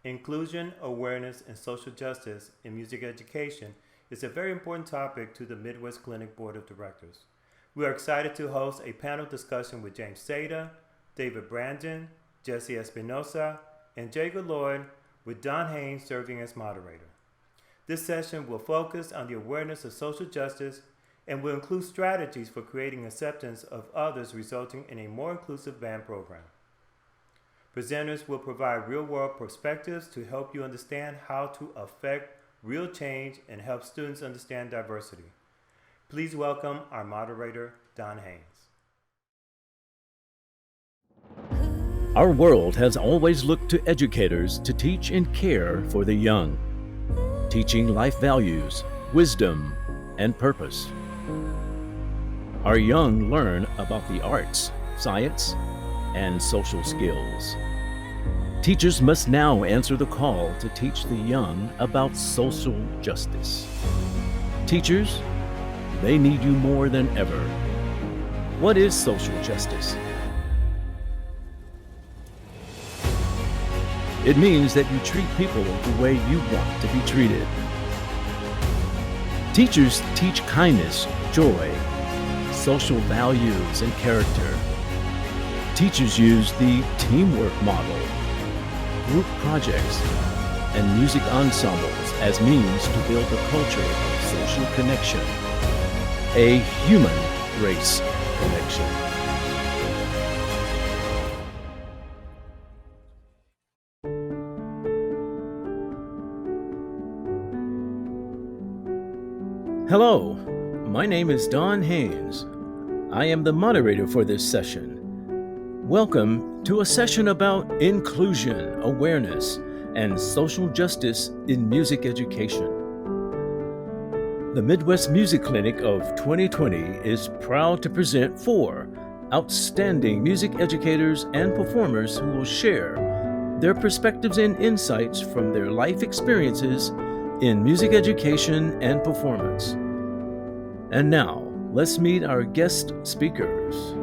Inclusion, awareness, and social justice in music education is a very important topic to the Midwest Clinic Board of Directors. We are excited to host a panel discussion with James Seda, David Brandon, Jesse Espinosa, and Jager Loyde, with Don Haynes serving as moderator. This session will focus on the awareness of social justice and will include strategies for creating acceptance of others, resulting in a more inclusive band program. Presenters will provide real-world perspectives to help you understand how to affect real change and help students understand diversity. Please welcome our moderator, Don Haynes. Our world has always looked to educators to teach and care for the young, teaching life values, wisdom, and purpose. Our young learn about the arts, science, and social skills. Teachers must now answer the call to teach the young about social justice. Teachers, they need you more than ever. What is social justice? It means that you treat people the way you want to be treated. Teachers teach kindness, joy, social values, and character. Teachers use the teamwork model, group projects, and music ensembles as means to build a culture of social connection, a human race connection. Hello, my name is Don Haynes. I am the moderator for this session. Welcome to a session about inclusion, awareness, and social justice in music education. The Midwest Music Clinic of 2020 is proud to present 4 outstanding music educators and performers who will share their perspectives and insights from their life experiences in music education and performance. And now, let's meet our guest speakers.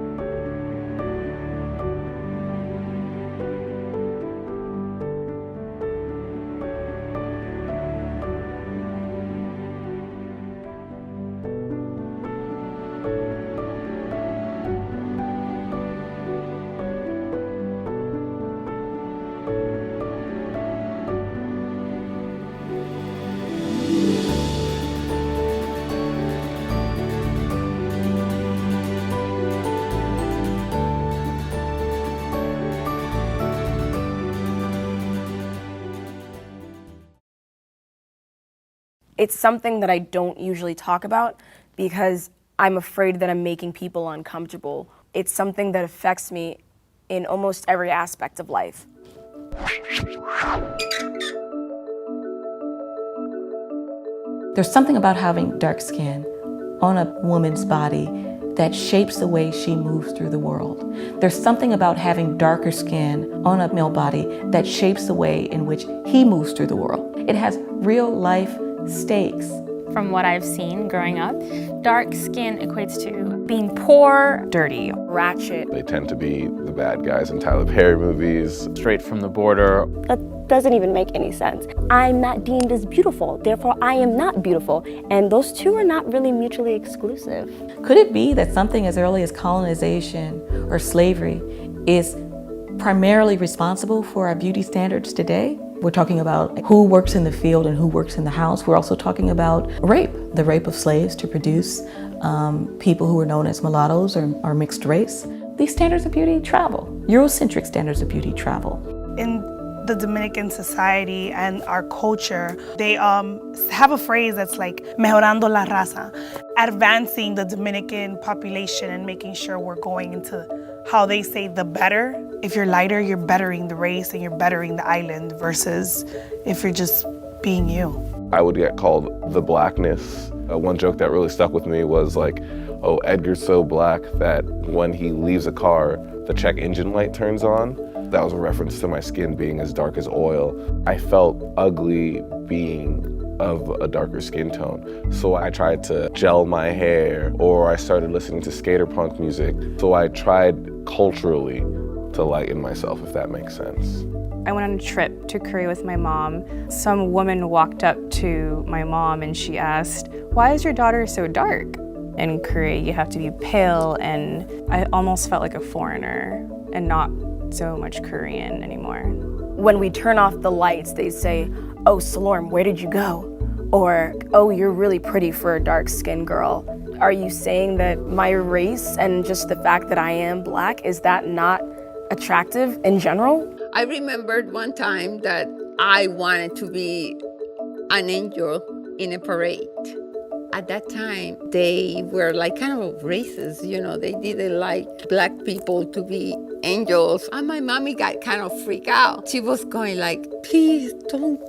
It's something that I don't usually talk about because I'm afraid that I'm making people uncomfortable. It's something that affects me in almost every aspect of life. There's something about having dark skin on a woman's body that shapes the way she moves through the world. There's something about having darker skin on a male body that shapes the way in which he moves through the world. It has real life stakes. From what I've seen growing up, dark skin equates to being poor, dirty, ratchet. They tend to be the bad guys in Tyler Perry movies. Straight from the border. That doesn't even make any sense. I'm not deemed as beautiful, therefore I am not beautiful. And those two are not really mutually exclusive. Could it be that something as early as colonization or slavery is primarily responsible for our beauty standards today? We're talking about who works in the field and who works in the house. We're also talking about rape, the rape of slaves to produce people who were known as mulattoes or mixed race. These standards of beauty travel. Eurocentric standards of beauty travel. In the Dominican society and our culture, they have a phrase that's like mejorando la raza, advancing the Dominican population and making sure we're going into how they say the better. If you're lighter, you're bettering the race and you're bettering the island versus if you're just being you. I would get called the blackness. One joke that really stuck with me was like, oh, Edgar's so black that when he leaves a car, the check engine light turns on. That was a reference to my skin being as dark as oil. I felt ugly being of a darker skin tone. So I tried to gel my hair, or I started listening to skater punk music. So I tried culturally lighten myself, if that makes sense. I went on a trip to Korea with my mom. Some woman walked up to my mom and she asked, "Why is your daughter so dark?" In Korea, you have to be pale, and I almost felt like a foreigner and not so much Korean anymore. When we turn off the lights, they say, "Oh, Salorm, where did you go?" Or, "Oh, you're really pretty for a dark-skinned girl." Are you saying that my race and just the fact that I am black, is that not attractive in general? I remembered one time that I wanted to be an angel in a parade. At that time, they were like kind of racist, you know, they didn't like black people to be angels. And my mommy got kind of freaked out. She was going like, "Please don't,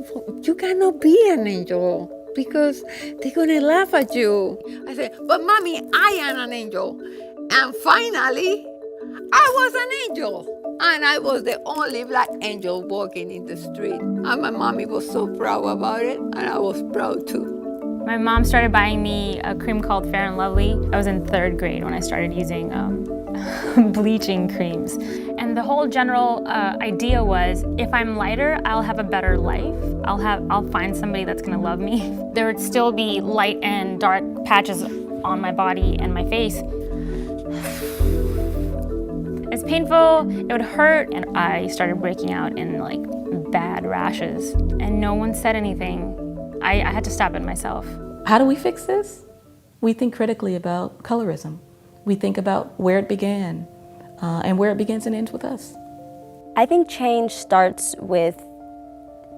you cannot be an angel because they're gonna laugh at you." I said, "But mommy, I am an angel." And finally, I was an angel. And I was the only black angel walking in the street. And my mommy was so proud about it, and I was proud too. My mom started buying me a cream called Fair and Lovely. I was in 3rd grade when I started using bleaching creams. And the whole general idea was, if I'm lighter, I'll have a better life. I'll find somebody that's gonna love me. There would still be light and dark patches on my body and my face. It's painful, it would hurt, and I started breaking out in like bad rashes, and no one said anything. I had to stop it myself. How do we fix this? We think critically about colorism. We think about where it began and where it begins and ends with us. I think change starts with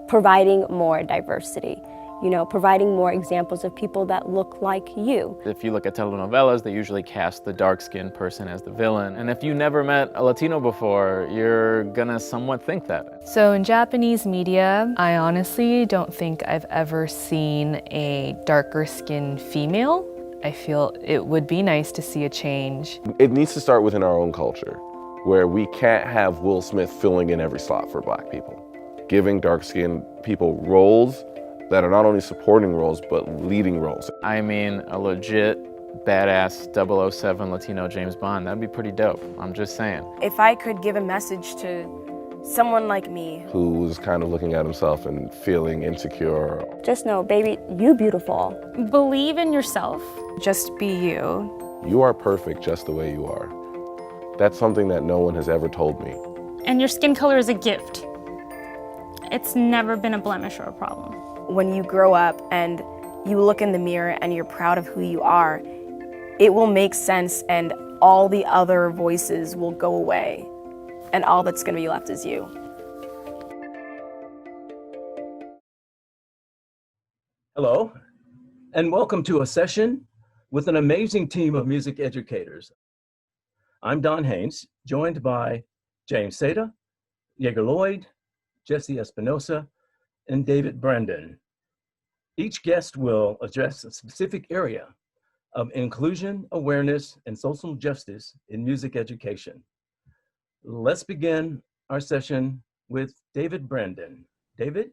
providing more diversity. You know, providing more examples of people that look like you. If you look at telenovelas, they usually cast the dark-skinned person as the villain. And if you never met a Latino before, you're gonna somewhat think that. So in Japanese media, I honestly don't think I've ever seen a darker-skinned female. I feel it would be nice to see a change. It needs to start within our own culture, where we can't have Will Smith filling in every slot for black people. Giving dark-skinned people roles that are not only supporting roles, but leading roles. I mean, a legit badass 007 Latino James Bond, that'd be pretty dope. I'm just saying. If I could give a message to someone like me, who's kind of looking at himself and feeling insecure. Just know, baby, you beautiful. Believe in yourself. Just be you. You are perfect just the way you are. That's something that no one has ever told me. And your skin color is a gift. It's never been a blemish or a problem. When you grow up and you look in the mirror and you're proud of who you are, it will make sense and all the other voices will go away and all that's going to be left is you. Hello, and welcome to a session with an amazing team of music educators. I'm Don Haynes, joined by James Seda, Jager Loyde, Jesse Espinosa, and David Brandon. Each guest will address a specific area of inclusion, awareness, and social justice in music education. Let's begin our session with David Brandon. David?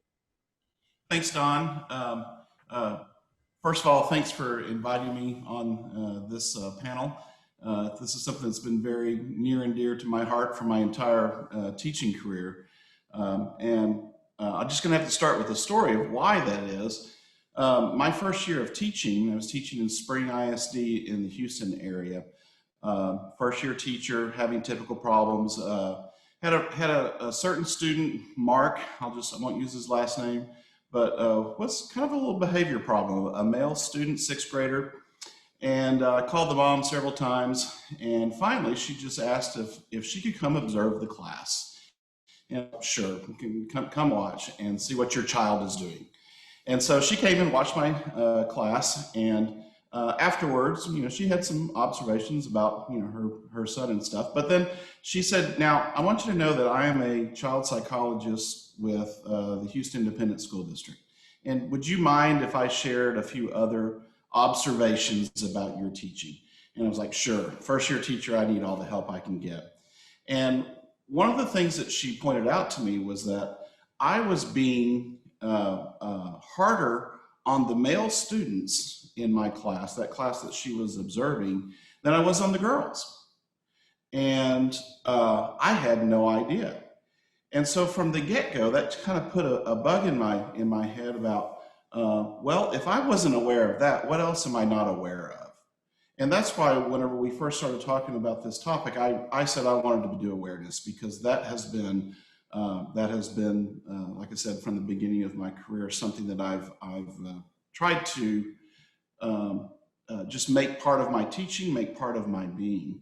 Thanks, Don. First of all, thanks for inviting me on this panel. This is something that's been very near and dear to my heart for my entire teaching career. I'm just gonna have to start with a story of why that is. My first year of teaching, I was teaching in Spring ISD in the Houston area. First year teacher, having typical problems. Had a certain student, Mark, I won't use his last name, but was kind of a little behavior problem, a male student, 6th grader. And I called the mom several times, and finally she just asked if she could come observe the class. And sure, you can come watch and see what your child is doing. And so she came and watched my class, and afterwards, she had some observations about, her son and stuff. But then she said, "Now, I want you to know that I am a child psychologist with the Houston Independent School District. And would you mind if I shared a few other observations about your teaching?" And I was like, "Sure, first year teacher, I need all the help I can get." And one of the things that she pointed out to me was that I was being harder on the male students in my class, that class that she was observing, than I was on the girls. And I had no idea. And so from the get-go, that kind of put a bug in my head about, well, if I wasn't aware of that, what else am I not aware of? And that's why whenever we first started talking about this topic, I said I wanted to do awareness, because that has been, like I said, from the beginning of my career, something that I've tried to just make part of my teaching, make part of my being.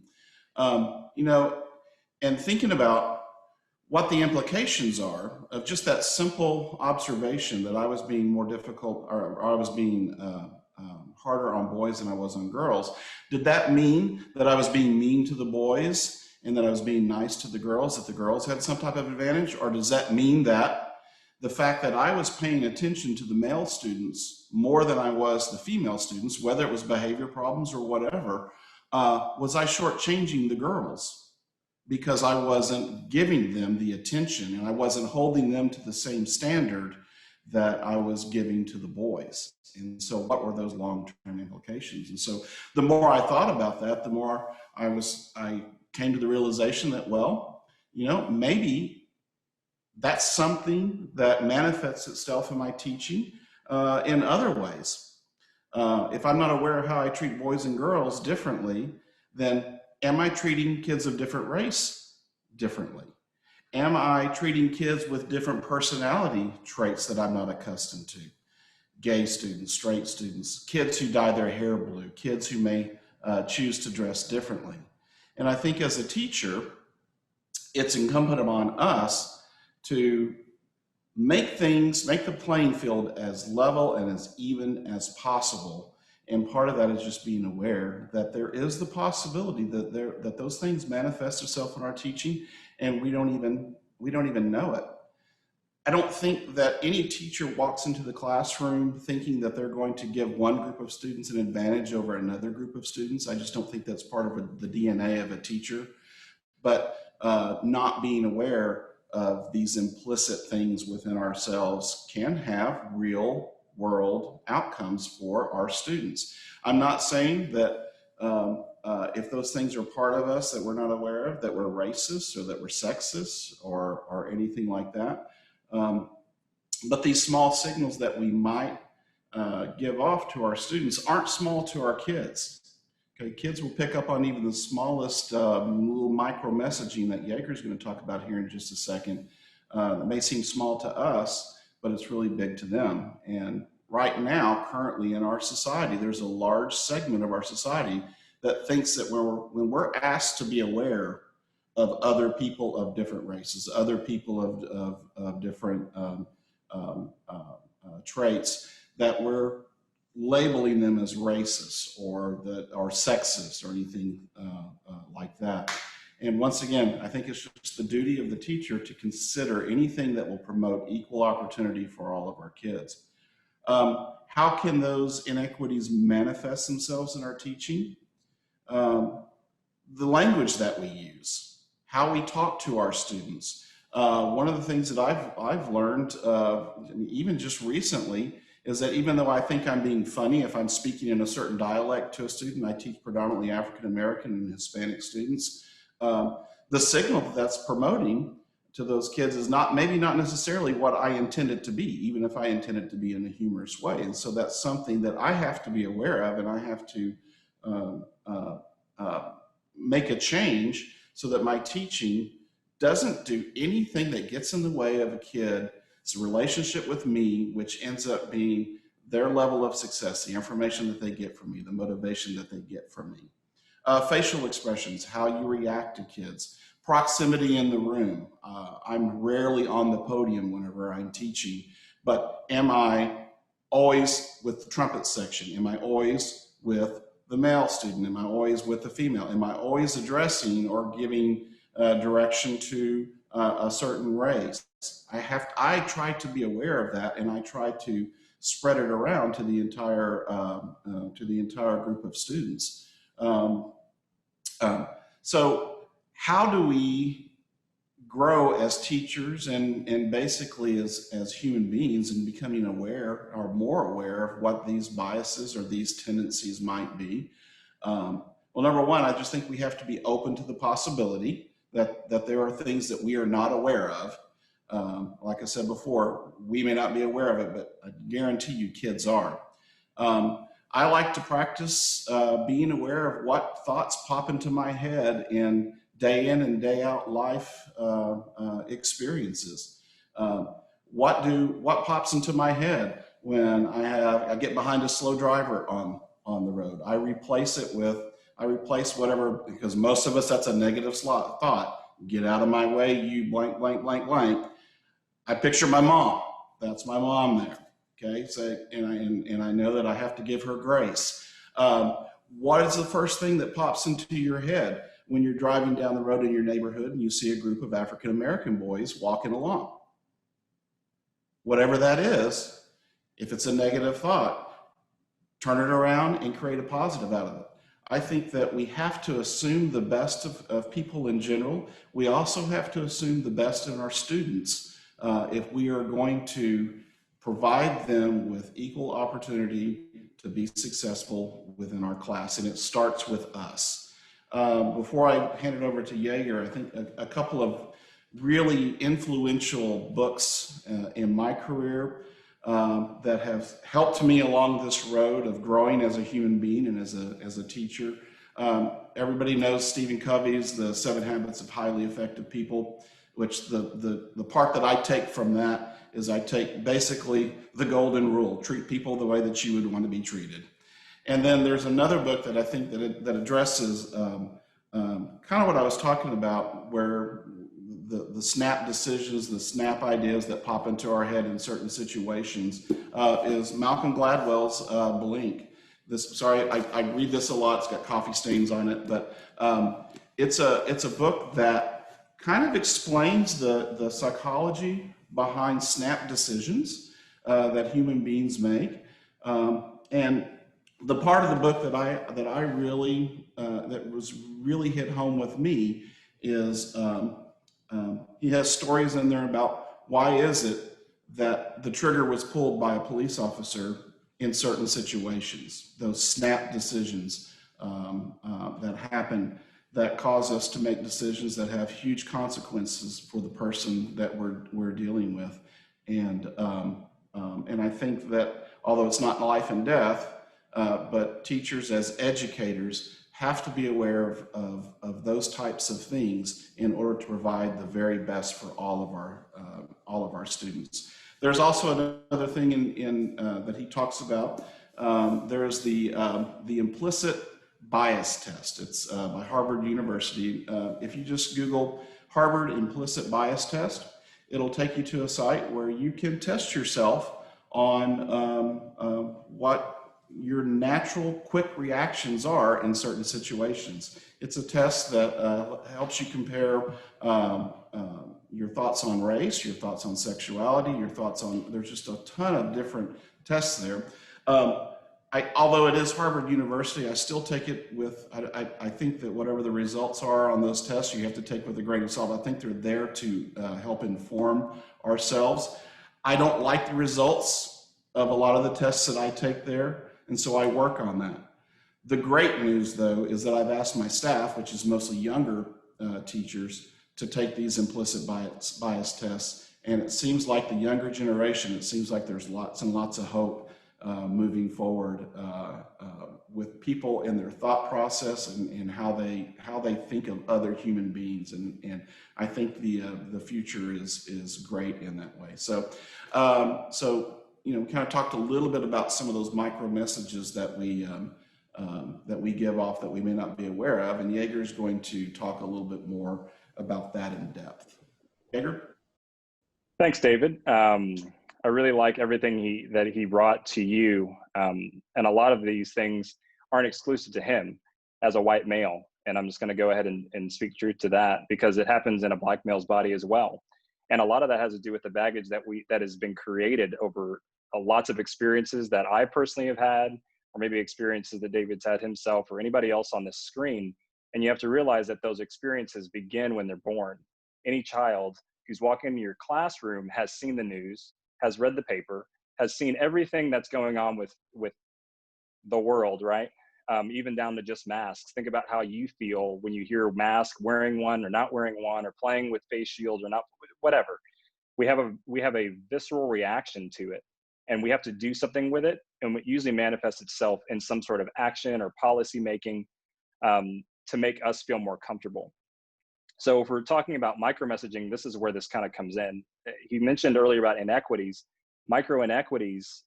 And thinking about what the implications are of just that simple observation that I was being more difficult, or I was being harder on boys than I was on girls. Did that mean that I was being mean to the boys and that I was being nice to the girls, that the girls had some type of advantage? Or does that mean that the fact that I was paying attention to the male students more than I was the female students, whether it was behavior problems or whatever, was I shortchanging the girls? Because I wasn't giving them the attention and I wasn't holding them to the same standard that I was giving to the boys. And so what were those long-term implications? And so the more I thought about that, the more I came to the realization that, well, maybe that's something that manifests itself in my teaching in other ways. If I'm not aware of how I treat boys and girls differently, then am I treating kids of different race differently? Am I treating kids with different personality traits that I'm not accustomed to? Gay students, straight students, kids who dye their hair blue, kids who may choose to dress differently. And I think as a teacher, it's incumbent upon us to make the playing field as level and as even as possible. And part of that is just being aware that there is the possibility that those things manifest themselves in our teaching, and we don't even know it. I don't think that any teacher walks into the classroom thinking that they're going to give one group of students an advantage over another group of students. I just don't think that's part of the DNA of a teacher. But not being aware of these implicit things within ourselves can have real world outcomes for our students. I'm not saying that if those things are part of us that we're not aware of, that we're racist or that we're sexist or anything like that. But these small signals that we might give off to our students aren't small to our kids. Okay, kids will pick up on even the smallest little micro messaging that Jager is going to talk about here in just a second. That may seem small to us, but it's really big to them. And right now, currently in our society, there's a large segment of our society that thinks that when we're asked to be aware of other people of different races, other people of different traits, that we're labeling them as racist or sexist or anything like that. And once again, I think it's just the duty of the teacher to consider anything that will promote equal opportunity for all of our kids. How can those inequities manifest themselves in our teaching? The language that we use, how we talk to our students. One of the things that I've learned, even just recently, is that even though I think I'm being funny if I'm speaking in a certain dialect to a student, I teach predominantly African American and Hispanic students, the signal that's promoting to those kids is maybe not necessarily what I intend it to be, even if I intend it to be in a humorous way. And so that's something that I have to be aware of, and I have to make a change so that my teaching doesn't do anything that gets in the way of a kid's relationship with me, which ends up being their level of success, the information that they get from me, the motivation that they get from me. Facial expressions, how you react to kids. Proximity in the room. I'm rarely on the podium whenever I'm teaching, but am I always with the trumpet section? Am I always with the male student? Am I always with the female? Am I always addressing or giving direction to a certain race? I try to be aware of that, and I try to spread it around to the entire group of students. So how do we grow as teachers and basically as human beings in becoming aware or more aware of what these biases or these tendencies might be? Well, number one, I just think we have to be open to the possibility that there are things that we are not aware of. Like I said before, we may not be aware of it, but I guarantee you kids are. I like to practice being aware of what thoughts pop into my head in and day out life experiences. What pops into my head when I get behind a slow driver on the road? I replace whatever, because most of us, that's a negative thought. Get out of my way, you blank, blank, blank, blank. I picture my mom. That's my mom there. Okay, so and I know that I have to give her grace. What is the first thing that pops into your head when you're driving down the road in your neighborhood and you see a group of African American boys walking along? Whatever that is, if it's a negative thought, turn it around and create a positive out of it. I think that we have to assume the best of people in general. We also have to assume the best in our students if we are going to provide them with equal opportunity to be successful within our class, and it starts with us. Before I hand it over to Jager, I think a couple of really influential books in my career that have helped me along this road of growing as a human being and as a teacher. Everybody knows Stephen Covey's The 7 Habits of Highly Effective People, which the part that I take from that is I take basically the golden rule: treat people the way that you would want to be treated. And then there's another book that I think that addresses kind of what I was talking about, where the snap decisions, the snap ideas that pop into our head in certain situations, is Malcolm Gladwell's Blink. I read this a lot. It's got coffee stains on it, but it's a book that kind of explains the psychology behind snap decisions that human beings make. And the part of the book that was really hit home with me is he has stories in there about why is it that the trigger was pulled by a police officer in certain situations, those snap decisions that happen that cause us to make decisions that have huge consequences for the person that we're dealing with. And I think that although it's not life and death, but teachers as educators have to be aware of those types of things in order to provide the very best for all of our students. There's also another thing in that he talks about. There's the implicit bias test. It's by Harvard University. If you just Google Harvard implicit bias test, it'll take you to a site where you can test yourself on what your natural quick reactions are in certain situations. It's a test that helps you compare your thoughts on race, your thoughts on sexuality, your thoughts on, there's just a ton of different tests there. Although it is Harvard University, I still take it with, I think that whatever the results are on those tests, you have to take with a grain of salt. I think they're there to help inform ourselves. I don't like the results of a lot of the tests that I take there, and so I work on that. The great news, though, is that I've asked my staff, which is mostly younger teachers, to take these implicit bias tests, and it seems like the younger generation, it seems like there's lots and lots of hope moving forward with people and their thought process and how they think of other human beings, and I think the future is great in that way. So we kind of talked a little bit about some of those micro messages that we give off that we may not be aware of, and Jager is going to talk a little bit more about that in depth. Jager? Thanks, David. I really like everything that he brought to you, and a lot of these things aren't exclusive to him as a white male, and I'm just going to go ahead and speak truth to that, because it happens in a black male's body as well. And a lot of that has to do with the baggage that has been created over lots of experiences that I personally have had, or maybe experiences that David's had himself or anybody else on this screen. And you have to realize that those experiences begin when they're born. Any child who's walking into your classroom has seen the news, has read the paper, has seen everything that's going on with the world, right? even down to just masks. Think about how you feel when you hear mask, wearing one or not wearing one, or playing with face shields or not, whatever. We have a visceral reaction to it, and we have to do something with it. And it usually manifests itself in some sort of action or policy making to make us feel more comfortable. So if we're talking about micro-messaging, this is where this kind of comes in. He mentioned earlier about inequities. Micro inequities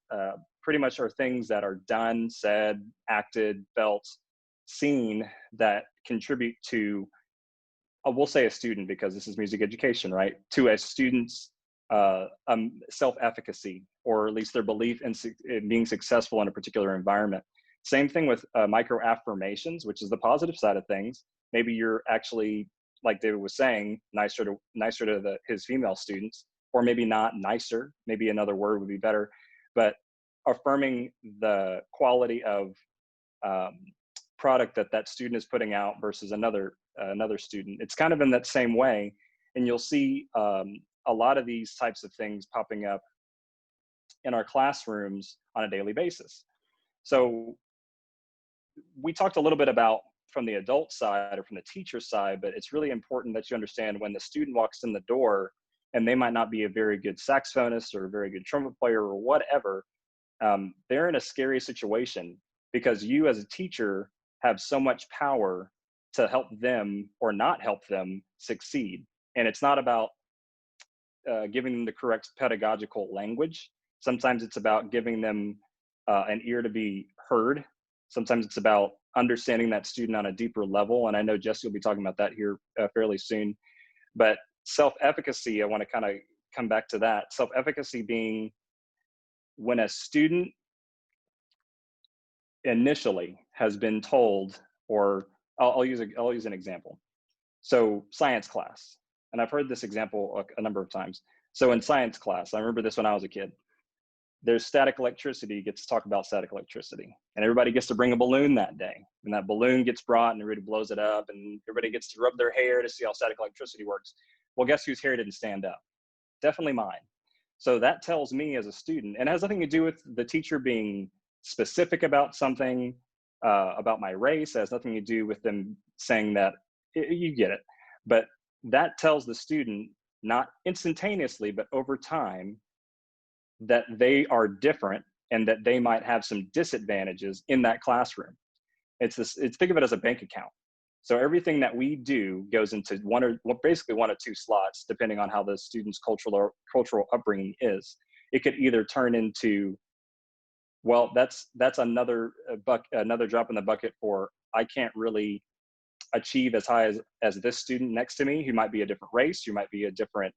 pretty much are things that are done, said, acted, felt, seen that contribute to, we'll say a student because this is music education, right? To a student's self-efficacy, or at least their belief in being successful in a particular environment. Same thing with micro affirmations, which is the positive side of things. Maybe you're actually, like David was saying, nicer to his female students, or maybe not nicer, maybe another word would be better, but affirming the quality of product that student is putting out versus another student. It's kind of in that same way, and you'll see a lot of these types of things popping up in our classrooms on a daily basis. So we talked a little bit about from the adult side or from the teacher side, but it's really important that you understand when the student walks in the door and they might not be a very good saxophonist or a very good trumpet player or whatever, they're in a scary situation because you as a teacher have so much power to help them or not help them succeed. And it's not about giving them the correct pedagogical language. Sometimes it's about giving them an ear to be heard. Sometimes it's about understanding that student on a deeper level. And I know Jesse will be talking about that here fairly soon. But self-efficacy, I want to kind of come back to that. Self-efficacy being when a student initially has been told, or I'll use an example. So science class, and I've heard this example a number of times. So in science class, I remember this when I was a kid. There's static electricity, gets to talk about static electricity. And everybody gets to bring a balloon that day. And that balloon gets brought and everybody blows it up and everybody gets to rub their hair to see how static electricity works. Well, guess whose hair didn't stand up? Definitely mine. So that tells me as a student, and it has nothing to do with the teacher being specific about something, about my race. It has nothing to do with them saying that, you get it. But that tells the student, not instantaneously, but over time, that they are different and that they might have some disadvantages in that classroom. Think of it as a bank account. So everything that we do goes into basically one of two slots, depending on how the student's cultural upbringing is. It could either turn into, well, that's another drop in the bucket for, I can't really achieve as high as this student next to me, who might be a different race, who might be a different,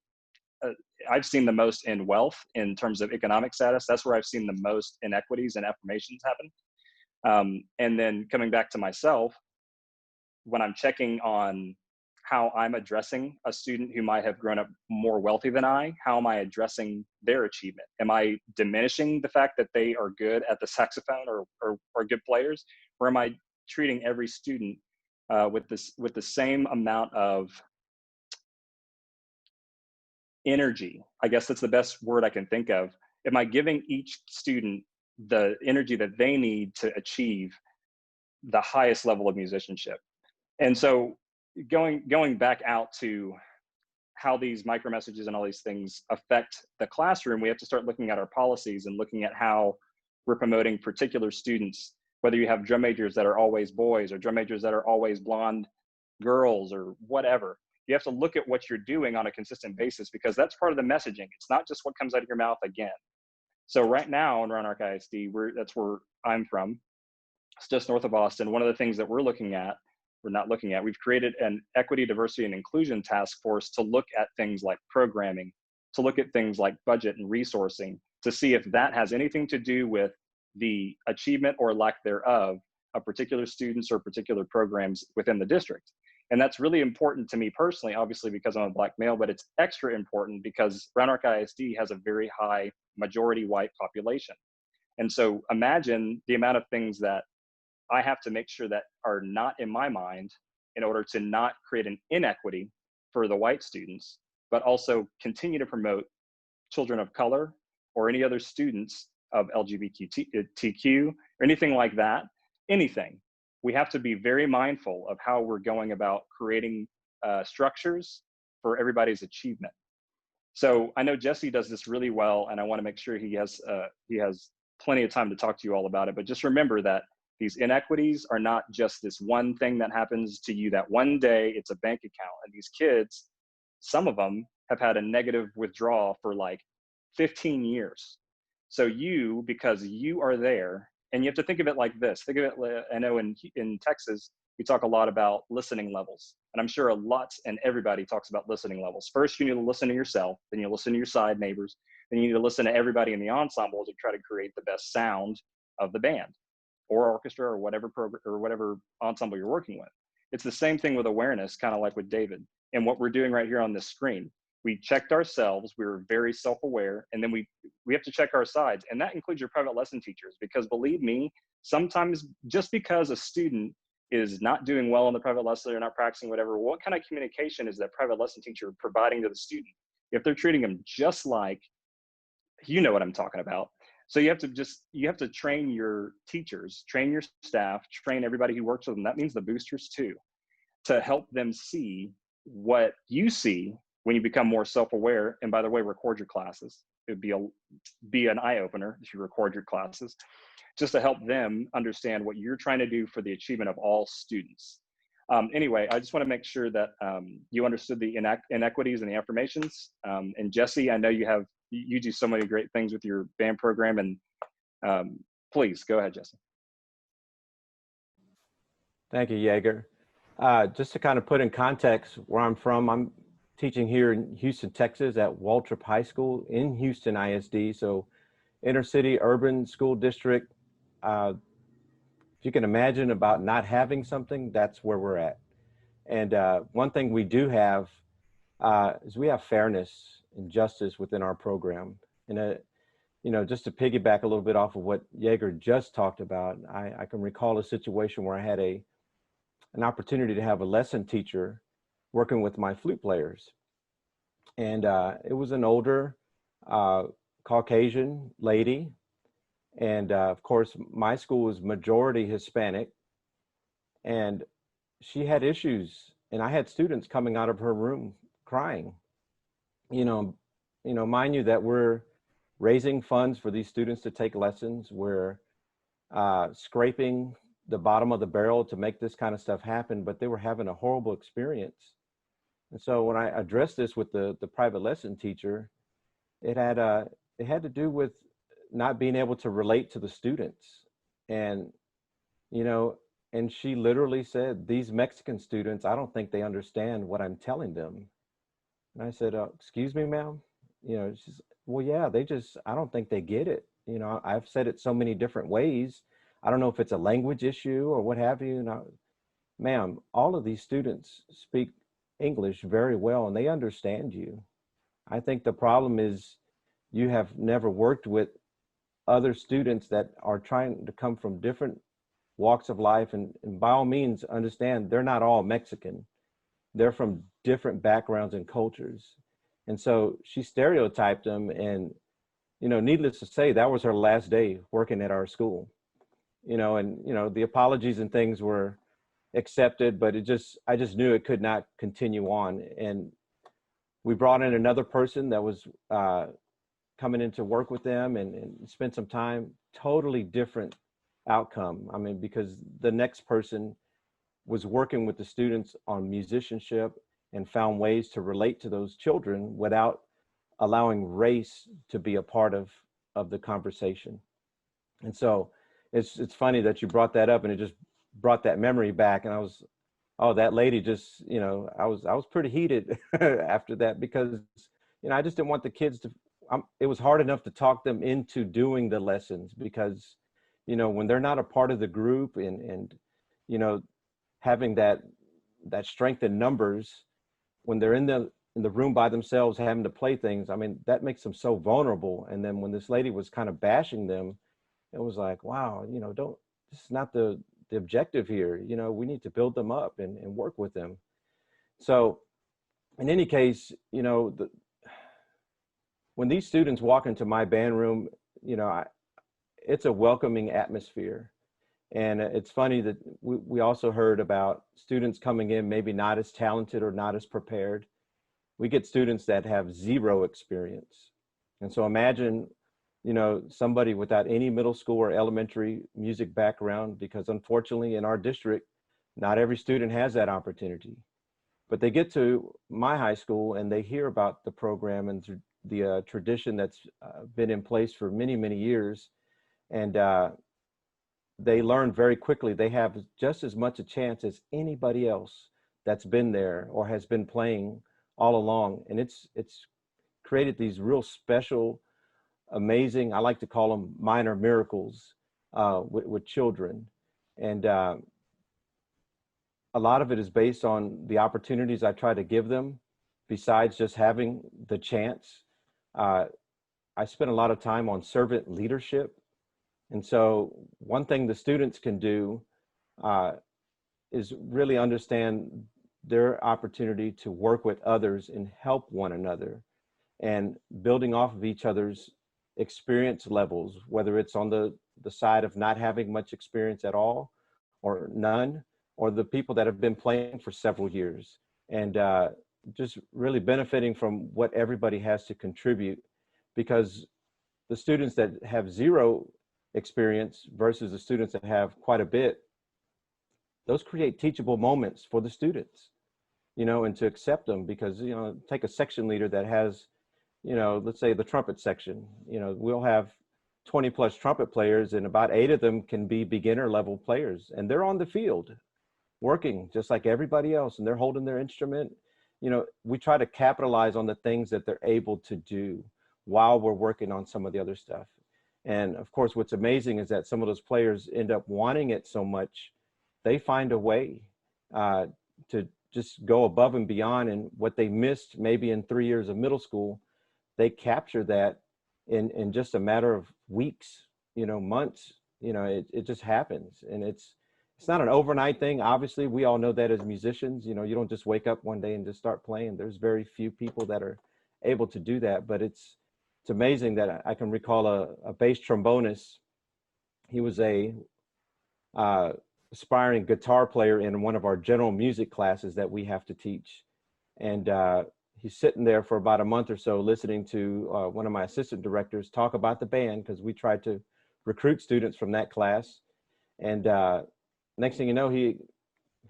I've seen the most in wealth in terms of economic status. That's where I've seen the most inequities and affirmations happen. And then coming back to myself, when I'm checking on how I'm addressing a student who might have grown up more wealthy than I, how am I addressing their achievement? Am I diminishing the fact that they are good at the saxophone or good players? Or am I treating every student with the same amount of energy? I guess that's the best word I can think of. Am I giving each student the energy that they need to achieve the highest level of musicianship? And so going back out to how these micro messages and all these things affect the classroom, we have to start looking at our policies and looking at how we're promoting particular students, whether you have drum majors that are always boys or drum majors that are always blonde girls or whatever. You have to look at what you're doing on a consistent basis, because that's part of the messaging. It's not just what comes out of your mouth again. So right now in Round Rock ISD, that's where I'm from. It's just north of Boston. One of the things that we've created an equity, diversity, and inclusion task force to look at things like programming, to look at things like budget and resourcing, to see if that has anything to do with the achievement or lack thereof of particular students or particular programs within the district. And that's really important to me personally, obviously, because I'm a Black male, but it's extra important because Round Rock ISD has a very high majority white population. And so imagine the amount of things that I have to make sure that are not in my mind in order to not create an inequity for the white students, but also continue to promote children of color or any other students of LGBTQ or anything like that, anything. we have to be very mindful of how we're going about creating structures for everybody's achievement. So I know Jesse does this really well, and I want to make sure he has plenty of time to talk to you all about it. But just remember that these inequities are not just this one thing that happens to you that one day. It's a bank account, and these kids, some of them have had a negative withdrawal for like 15 years. So you, because you are there, and you have to think of it like this. Think of it, I know in Texas, we talk a lot about listening levels. And I'm sure everybody talks about listening levels. First, you need to listen to yourself, then you listen to your side neighbors, then you need to listen to everybody in the ensemble to try to create the best sound of the band or orchestra or whatever program or whatever ensemble you're working with. It's the same thing with awareness, kind of like with David. And what we're doing right here on this screen, we checked ourselves, we were very self-aware, and then we have to check our sides. And that includes your private lesson teachers, because believe me, sometimes just because a student is not doing well in the private lesson or not practicing whatever, what kind of communication is that private lesson teacher providing to the student? If they're treating them just like, you know what I'm talking about. So you have to train your teachers, train your staff, train everybody who works with them. That means the boosters too, to help them see what you see when you become more self-aware. And by the way, record your classes. It would be an eye-opener if you record your classes, just to help them understand what you're trying to do for the achievement of all students. Anyway, I just want to make sure that you understood the inequities and the affirmations. And Jesse, I know you do so many great things with your band program, and please go ahead, Jesse. Thank you, Jager. Just to kind of put in context where I'm from, I'm teaching here in Houston, Texas at Waltrip High School in Houston ISD, so inner city urban school district. If you can imagine about not having something, that's where we're at. And one thing we do have is we have fairness and justice within our program. And just to piggyback a little bit off of what Jager just talked about, I can recall a situation where I had an opportunity to have a lesson teacher working with my flute players. And it was an older Caucasian lady. And of course, my school was majority Hispanic. And she had issues. And I had students coming out of her room crying. Mind you that we're raising funds for these students to take lessons. We're scraping the bottom of the barrel to make this kind of stuff happen, but they were having a horrible experience. And so when I addressed this with the private lesson teacher, it had to do with not being able to relate to the students. And, and she literally said, these Mexican students, I don't think they understand what I'm telling them. And I said, excuse me, ma'am? She's, well, yeah, I don't think they get it. I've said it so many different ways. I don't know if it's a language issue or what have you. Ma'am, all of these students speak English very well and they understand you. I think the problem is you have never worked with other students that are trying to come from different walks of life. And by all means, understand they're not all Mexican. They're from different backgrounds and cultures. And so she stereotyped them. And, needless to say, that was her last day working at our school. The apologies and things were accepted, but I just knew it could not continue on. And we brought in another person that was coming in to work with them and spend some time. Totally different outcome. Because the next person was working with the students on musicianship and found ways to relate to those children without allowing race to be a part of the conversation. And so it's funny that you brought that up, and it just brought that memory back. And I was, that lady just, I was pretty heated after that, because, I just didn't want the kids to, it was hard enough to talk them into doing the lessons, because, when they're not a part of the group and having that strength in numbers, when they're in the room by themselves having to play things, that makes them so vulnerable. And then when this lady was kind of bashing them, it was like, wow, this is not the objective here. We need to build them up and work with them. So in any case, when these students walk into my band room, it's a welcoming atmosphere. And it's funny that we also heard about students coming in maybe not as talented or not as prepared. We get students that have zero experience. And so imagine, you know, somebody without any middle school or elementary music background, because unfortunately in our district, not every student has that opportunity. But they get to my high school and they hear about the program and the tradition that's been in place for many, many years. And they learn very quickly they have just as much a chance as anybody else that's been there or has been playing all along. And it's created these real special, amazing, I like to call them minor miracles with children. And a lot of it is based on the opportunities I try to give them, besides just having the chance. I spend a lot of time on servant leadership. And so one thing the students can do is really understand their opportunity to work with others and help one another, and building off of each other's experience levels, whether it's on the side of not having much experience at all or none, or the people that have been playing for several years, and just really benefiting from what everybody has to contribute. Because the students that have zero experience versus the students that have quite a bit, those create teachable moments for the students, you know, and to accept them. Because, you know, take a section leader that has, you know, let's say the trumpet section, you know, we'll have 20 plus trumpet players and about 8 of them can be beginner level players, and they're on the field working just like everybody else, and they're holding their instrument. You know, we try to capitalize on the things that they're able to do while we're working on some of the other stuff. And of course, what's amazing is that some of those players end up wanting it so much, they find a way to just go above and beyond. And what they missed maybe in 3 years of middle school, they capture that in just a matter of weeks, you know, months. You know, it just happens. And it's not an overnight thing. Obviously, we all know that as musicians. You know, you don't just wake up one day and just start playing. There's very few people that are able to do that. But it's amazing that I can recall a bass trombonist. He was a aspiring guitar player in one of our general music classes that we have to teach. And he's sitting there for about a month or so listening to one of my assistant directors talk about the band, because we tried to recruit students from that class. And next thing you know,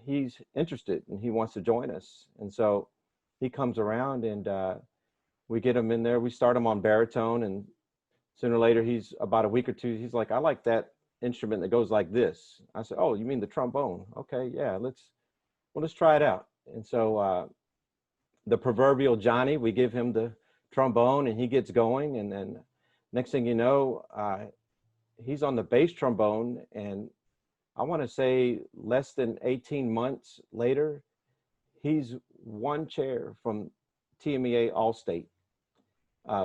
he's interested and he wants to join us. And so he comes around and we get him in there. We start him on baritone, and sooner or later, he's about a week or two, he's like, I like that instrument that goes like this. I said, oh, you mean the trombone? Okay, yeah, let's try it out. And so the proverbial Johnny, we give him the trombone and he gets going. And then next thing you know, he's on the bass trombone. And I want to say less than 18 months later, he's one chair from TMEA All-State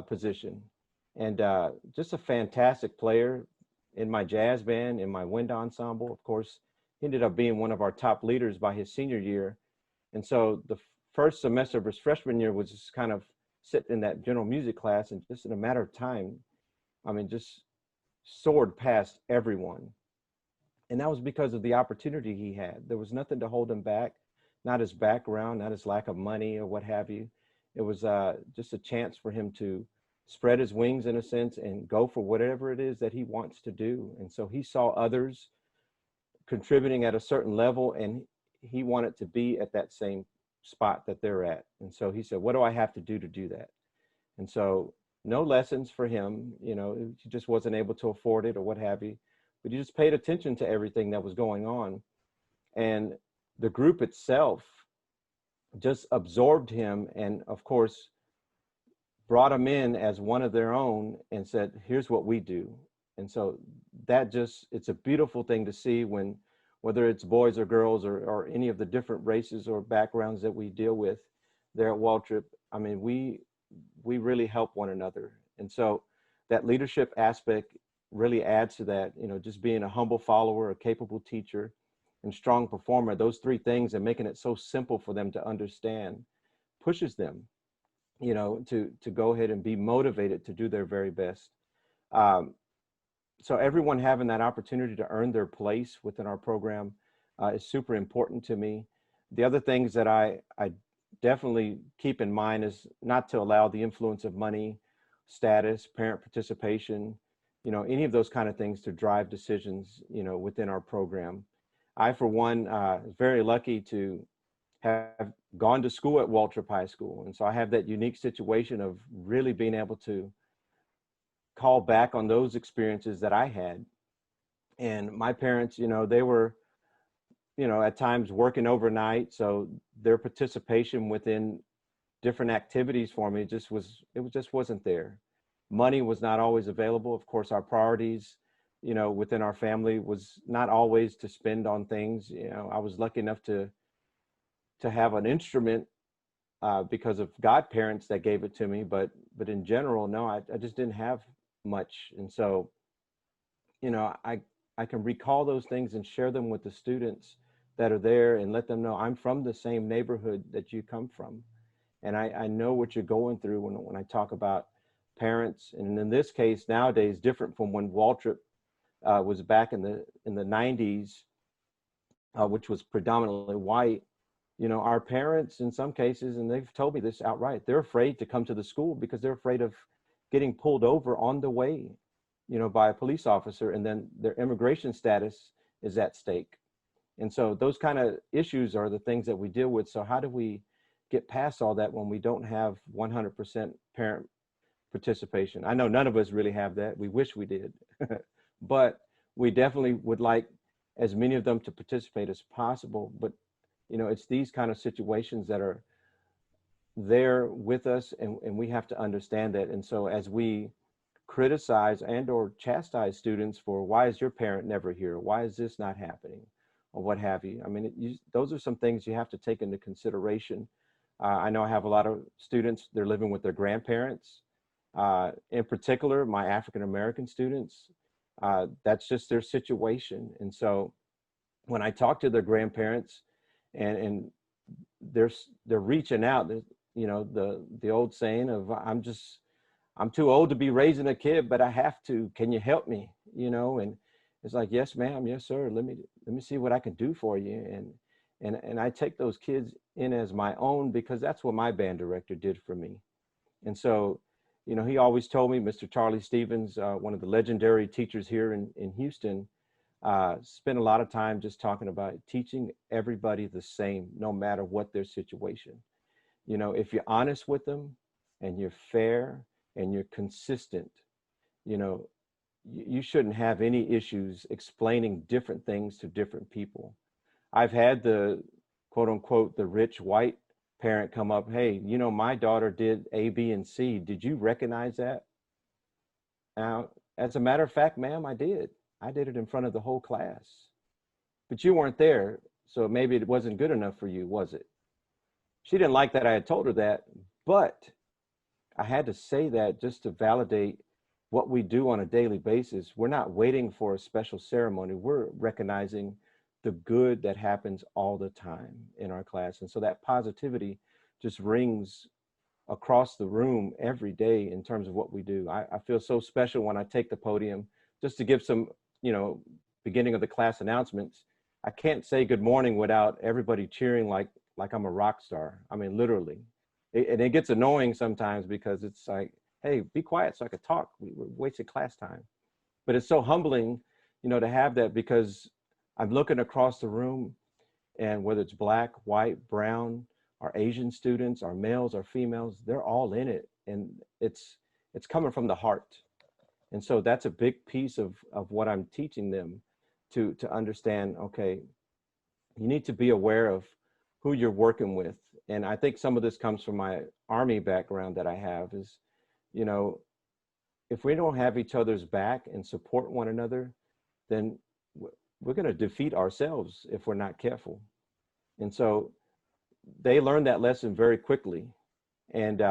position. And just a fantastic player in my jazz band, in my wind ensemble. Of course, he ended up being one of our top leaders by his senior year. And so the first semester of his freshman year was just kind of sitting in that general music class, and just in a matter of time, I mean, just soared past everyone. And that was because of the opportunity he had. There was nothing to hold him back, not his background, not his lack of money or what have you. It was just a chance for him to spread his wings in a sense and go for whatever it is that he wants to do. And so he saw others contributing at a certain level, and he wanted to be at that same spot that they're at. And so he said, what do I have to do that? And so no lessons for him, you know, he just wasn't able to afford it or what have you, but he just paid attention to everything that was going on. And the group itself just absorbed him, and of course brought him in as one of their own and said, here's what we do. And so that just, it's a beautiful thing to see when, whether it's boys or girls or any of the different races or backgrounds that we deal with there at Waltrip. I mean, we really help one another. And so that leadership aspect really adds to that, you know, just being a humble follower, a capable teacher, and strong performer. Those three things, and making it so simple for them to understand, pushes them, you know, to go ahead and be motivated to do their very best. so everyone having that opportunity to earn their place within our program is super important to me. The other things that I definitely keep in mind is not to allow the influence of money, status, parent participation, any of those kind of things to drive decisions, within our program. I, for one, is very lucky to have gone to school at Waltrip High School. And so I have that unique situation of really being able to call back on those experiences that I had. And my parents, they were, at times working overnight. So their participation within different activities for me just wasn't there. Money was not always available. Of course, our priorities, within our family was not always to spend on things. I was lucky enough to have an instrument because of godparents that gave it to me. But in general, no, I just didn't have much. And so, I can recall those things and share them with the students that are there and let them know I'm from the same neighborhood that you come from. And I know what you're going through when I talk about parents. And in this case, nowadays, different from when Waltrip was back in the 90s, which was predominantly white. Our parents, in some cases, and they've told me this outright, they're afraid to come to the school because they're afraid of getting pulled over on the way, by a police officer, and then their immigration status is at stake. And so those kind of issues are the things that we deal with. So how do we get past all that when we don't have 100% parent participation? I know none of us really have that. We wish we did, but we definitely would like as many of them to participate as possible. But it's these kind of situations that are there with us, and we have to understand that. And so as we criticize and or chastise students for why is your parent never here? Why is this not happening? Or what have you? I mean, those are some things you have to take into consideration. I know I have a lot of students, they're living with their grandparents. In particular, my African-American students, that's just their situation. And so when I talk to their grandparents and they're reaching out, the old saying of I'm too old to be raising a kid, but I have to, can you help me? And it's like, yes, ma'am, yes, sir. Let me see what I can do for you. And I take those kids in as my own because that's what my band director did for me. And so, he always told me, Mr. Charlie Stevens, one of the legendary teachers here in Houston, spent a lot of time just talking about teaching everybody the same, no matter what their situation. If you're honest with them and you're fair and you're consistent, you shouldn't have any issues explaining different things to different people. I've had the quote unquote, the rich white parent come up, hey, my daughter did A, B, and C. Did you recognize that? Now, as a matter of fact, ma'am, I did. I did it in front of the whole class. But you weren't there, so maybe it wasn't good enough for you, was it? She didn't like that I had told her that, but I had to say that just to validate what we do on a daily basis. We're not waiting for a special ceremony. We're recognizing the good that happens all the time in our class. And so that positivity just rings across the room every day in terms of what we do. I feel so special when I take the podium just to give some, beginning of the class announcements. I can't say good morning without everybody cheering like I'm a rock star. I mean, literally. And it gets annoying sometimes because it's like, hey, be quiet so I could talk. We're wasting class time. But it's so humbling, to have that because I'm looking across the room and whether it's black, white, brown, our Asian students, our males, our females, they're all in it. And it's coming from the heart. And so that's a big piece of what I'm teaching them to understand, okay, you need to be aware of who you're working with. And I think some of this comes from my Army background that I have is, if we don't have each other's back and support one another, then we're going to defeat ourselves if we're not careful. And so they learned that lesson very quickly. And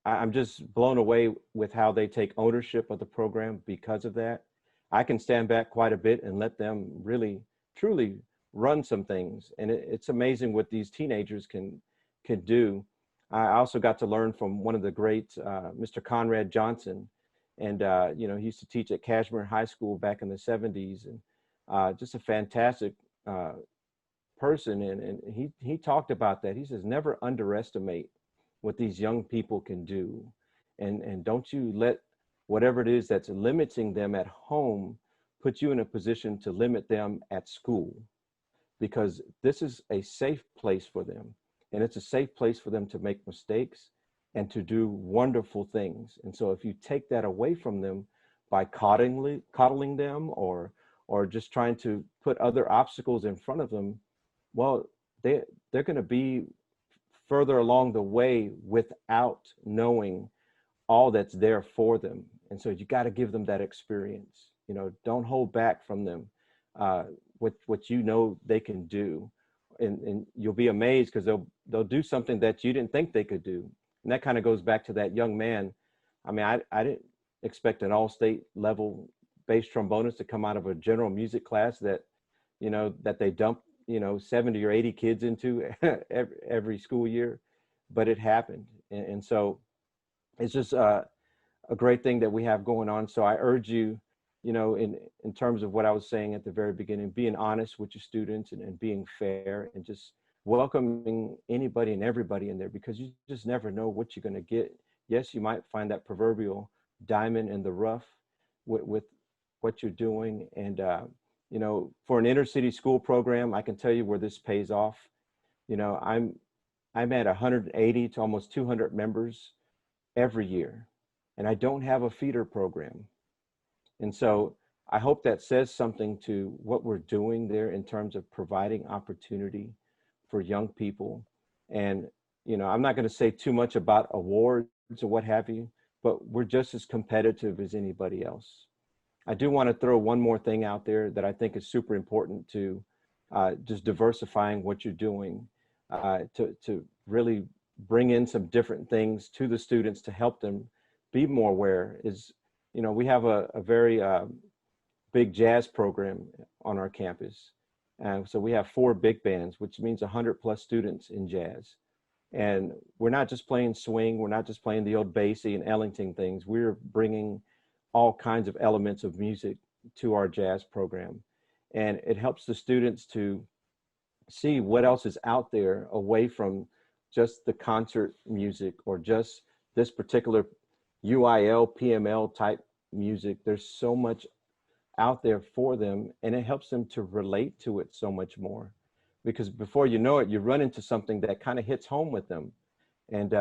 I'm just blown away with how they take ownership of the program because of that. I can stand back quite a bit and let them really, truly run some things. And it's amazing what these teenagers can do. I also got to learn from one of the greats, Mr. Conrad Johnson. And, he used to teach at Cashmere High School back in the 70s, and just a fantastic person. And he talked about that. He says, never underestimate what these young people can do. And don't you let whatever it is that's limiting them at home put you in a position to limit them at school, because this is a safe place for them. And it's a safe place for them to make mistakes and to do wonderful things. And so if you take that away from them by coddling them or just trying to put other obstacles in front of them, well, they're going to be further along the way without knowing all that's there for them. And so you got to give them that experience. Don't hold back from them what they can do. And you'll be amazed, because they'll do something that you didn't think they could do. And that kind of goes back to that young man. I mean, I didn't expect an all-state level bass trombonist to come out of a general music class that they dump 70 or 80 kids into every school year, but it happened. And so it's just a great thing that we have going on. So I urge you, in terms of what I was saying at the very beginning, being honest with your students and being fair, and just welcoming anybody and everybody in there, because you just never know what you're going to get. Yes, you might find that proverbial diamond in the rough with what you're doing. And, for an inner city school program, I can tell you where this pays off. I'm at 180 to almost 200 members every year, and I don't have a feeder program. And so I hope that says something to what we're doing there in terms of providing opportunity for young people. And, I'm not going to say too much about awards or what have you, but we're just as competitive as anybody else. I do want to throw one more thing out there that I think is super important to just diversifying what you're doing, to really bring in some different things to the students to help them be more aware. Is, we have a very big jazz program on our campus. So we have 4 big bands, which means 100+ students in jazz. And we're not just playing swing, we're not just playing the old Basie and Ellington things. We're bringing all kinds of elements of music to our jazz program. And it helps the students to see what else is out there away from just the concert music or just this particular UIL, PML type music. There's so much out there for them, and it helps them to relate to it so much more, because before you know it, you run into something that kind of hits home with them. And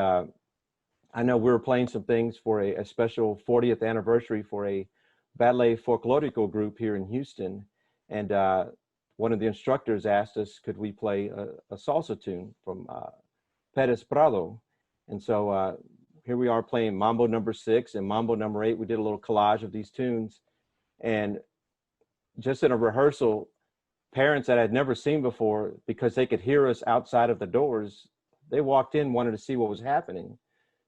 I know we were playing some things for a special 40th anniversary for a ballet folklorico group here in Houston. And one of the instructors asked us, could we play a salsa tune from Perez Prado? And so here we are playing Mambo number 6 and Mambo number 8. We did a little collage of these tunes. And just in a rehearsal, parents that I'd never seen before, because they could hear us outside of the doors, they walked in, wanted to see what was happening,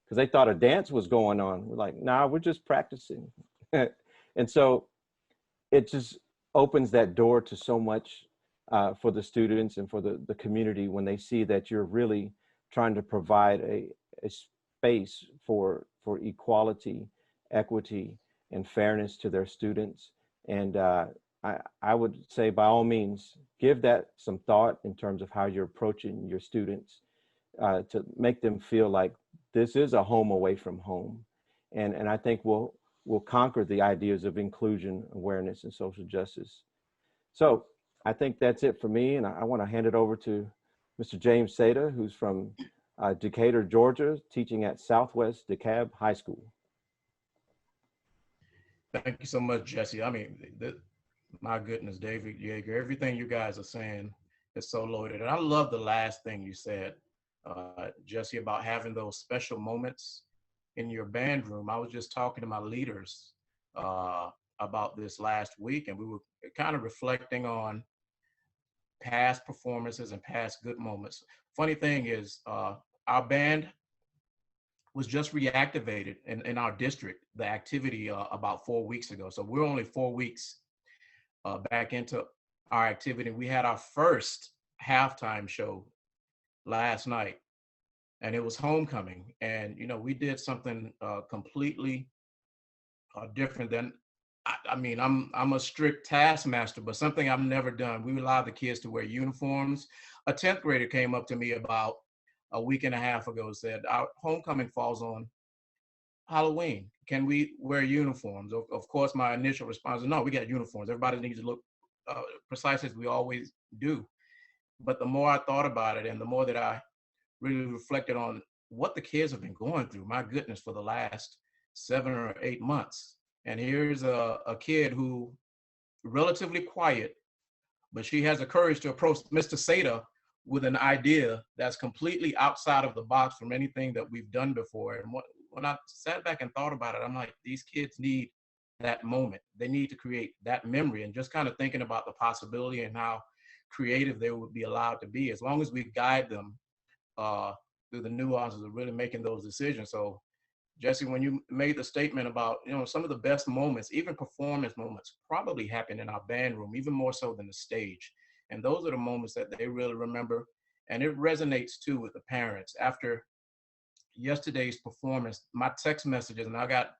because they thought a dance was going on. We're like, nah, we're just practicing. And so it just opens that door to so much for the students and for the community when they see that you're really trying to provide a space for equality, equity, and fairness to their students. And I would say, by all means, give that some thought in terms of how you're approaching your students to make them feel like this is a home away from home. And I think we'll conquer the ideas of inclusion, awareness, and social justice. So I think that's it for me. And I want to hand it over to Mr. James Seda, who's from Decatur, Georgia, teaching at Southwest DeKalb High School. Thank you so much, Jesse. I mean, my goodness, David, Jager, everything you guys are saying is so loaded. And I love the last thing you said, Jesse, about having those special moments in your band room. I was just talking to my leaders about this last week, and we were kind of reflecting on past performances and past good moments. Funny thing is, our band was just reactivated in our district, the activity about 4 weeks ago. So we're only 4 weeks back into our activity. We had our first halftime show last night, and it was homecoming. And, you know, we did something completely different than, I mean, I'm a strict taskmaster, but something I've never done. We allowed the kids to wear uniforms. A 10th grader came up to me about a week and a half ago, said, our homecoming falls on Halloween. Can we wear uniforms? Of course, my initial response is, no, we got uniforms. Everybody needs to look precise as we always do. But the more I thought about it and the more that I really reflected on what the kids have been going through, my goodness, for the last 7 or 8 months. And here's a kid who relatively quiet, but she has the courage to approach Mr. Seda with an idea that's completely outside of the box from anything that we've done before. And when I sat back and thought about it, I'm like, these kids need that moment. They need to create that memory, and just kind of thinking about the possibility and how creative they would be allowed to be, as long as we guide them through the nuances of really making those decisions. So Jesse, when you made the statement about, some of the best moments, even performance moments, probably happen in our band room, even more so than the stage. And those are the moments that they really remember. And it resonates too with the parents. After yesterday's performance, my text messages, and I got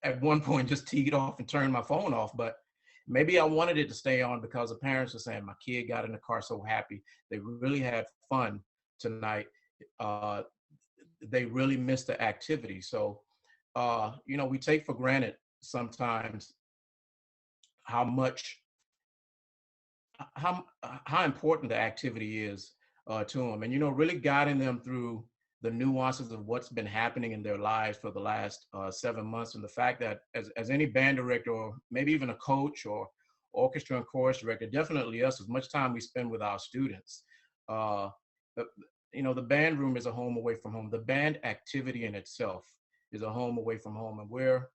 at one point just teed off and turned my phone off, but maybe I wanted it to stay on because the parents are saying, my kid got in the car so happy. They really had fun tonight. They really missed the activity. So, we take for granted sometimes how important the activity is to them, and really guiding them through the nuances of what's been happening in their lives for the last 7 months, and the fact that as any band director, or maybe even a coach or orchestra and chorus director, definitely us, as much time we spend with our students, the band room is a home away from home. The band activity in itself is a home away from home, and we're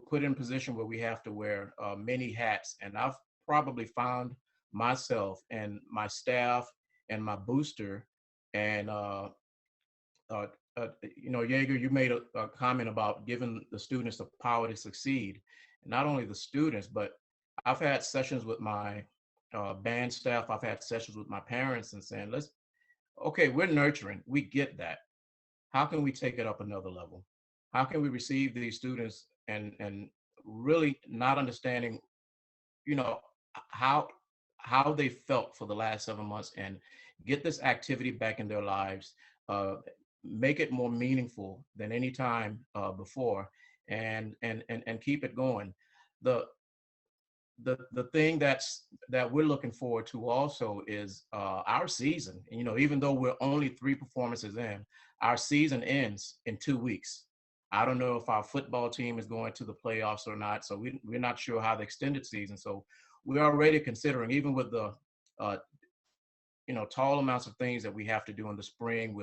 put in a position where we have to wear many hats. And I've probably found myself and my staff and my booster and Jager, you made a comment about giving the students the power to succeed. And not only the students, but I've had sessions with my band staff. I've had sessions with my parents and saying, okay, we're nurturing. We get that. How can we take it up another level? How can we receive these students and really not understanding, how they felt for the last 7 months, and get this activity back in their lives, make it more meaningful than any time before, and keep it going. The thing that we're looking forward to also is our season. Even though we're only 3 performances in, our season ends in 2 weeks. I don't know if our football team is going to the playoffs or not, so we're not sure how the extended season. So we're already considering, even with the tall amounts of things that we have to do in the spring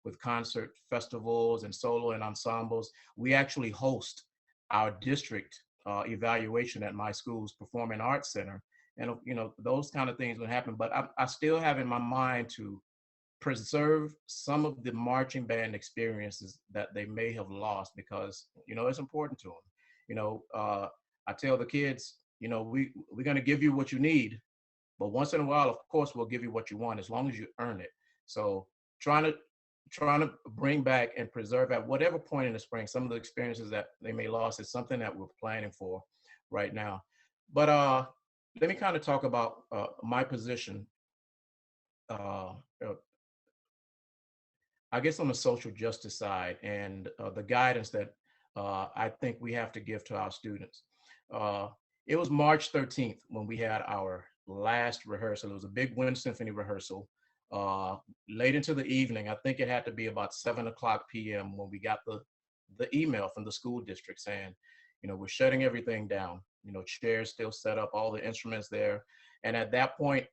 with concert festivals and solo and ensembles, we actually host our district evaluation at my school's Performing Arts Center. And, those kind of things would happen. But I still have in my mind to preserve some of the marching band experiences that they may have lost, because, it's important to them. I tell the kids, we're going to give you what you need, but once in a while, of course, we'll give you what you want, as long as you earn it. So trying to bring back and preserve at whatever point in the spring some of the experiences that they may lost is something that we're planning for right now. But let me kind of talk about my position, I guess, on the social justice side, and the guidance that I think we have to give to our students. It was March 13th when we had our last rehearsal. It was a big wind symphony rehearsal. Late into the evening, I think it had to be about 7:00 p.m. when we got the email from the school district saying, we're shutting everything down. Chairs still set up, all the instruments there. And at that point,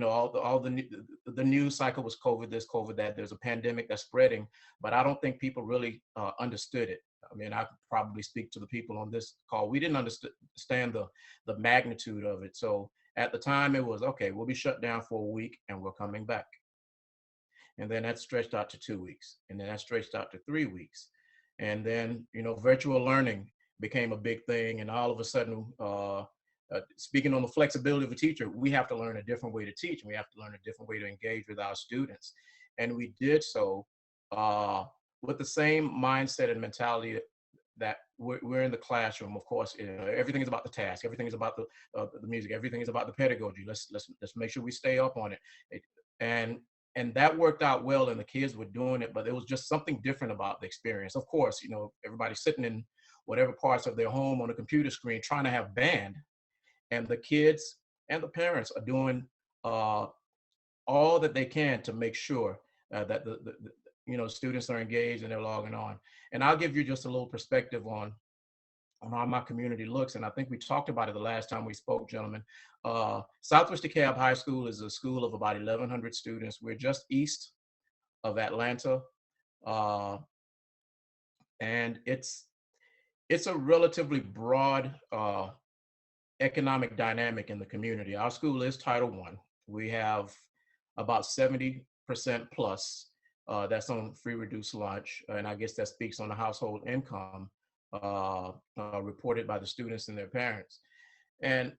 all the news cycle was COVID this, COVID that. There's a pandemic that's spreading, but I don't think people really understood it. I mean, I could probably speak to the people on this call. We didn't understand the magnitude of it. So at the time, it was, okay, we'll be shut down for a week and we're coming back. And then that stretched out to 2 weeks. And then that stretched out to 3 weeks. And then, virtual learning became a big thing. And all of a sudden, speaking on the flexibility of a teacher, we have to learn a different way to teach. And we have to learn a different way to engage with our students. And we did so with the same mindset and mentality that we're in the classroom. Of course, everything is about the task. Everything is about the music. Everything is about the pedagogy. Let's make sure we stay up on it. And that worked out well, and the kids were doing it. But it was just something different about the experience. Of course, everybody's sitting in whatever parts of their home on a computer screen trying to have band, and the kids and the parents are doing all that they can to make sure that the students are engaged and they're logging on. And I'll give you just a little perspective on how my community looks. And I think we talked about it the last time we spoke, gentlemen. Southwest DeKalb High School is a school of about 1,100 students. We're just east of Atlanta. And it's a relatively broad economic dynamic in the community. Our school is Title I. We have about 70% plus that's on free reduced lunch. And I guess that speaks on the household income reported by the students and their parents. And,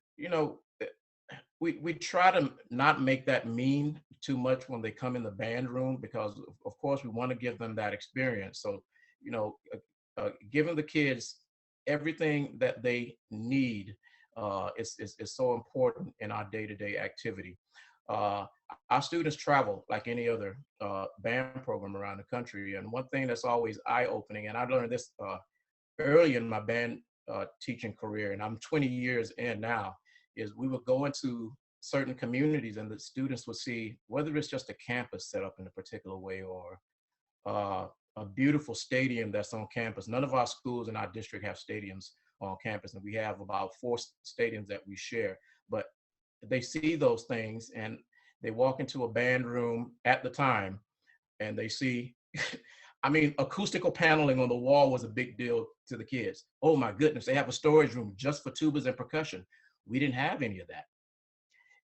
we try to not make that mean too much when they come in the band room, because of course we want to give them that experience. So, giving the kids everything that they need is so important in our day-to-day activity. Our students travel like any other band program around the country. And one thing that's always eye-opening, and I learned this early in my band teaching career, and I'm 20 years in now, is we would go into certain communities and the students would see whether it's just a campus set up in a particular way or a beautiful stadium that's on campus. None of our schools in our district have stadiums on campus, and we have about 4 stadiums that we share. But they see those things and they walk into a band room at the time and they see, acoustical paneling on the wall was a big deal to the kids. Oh my goodness, they have a storage room just for tubas and percussion. We didn't have any of that.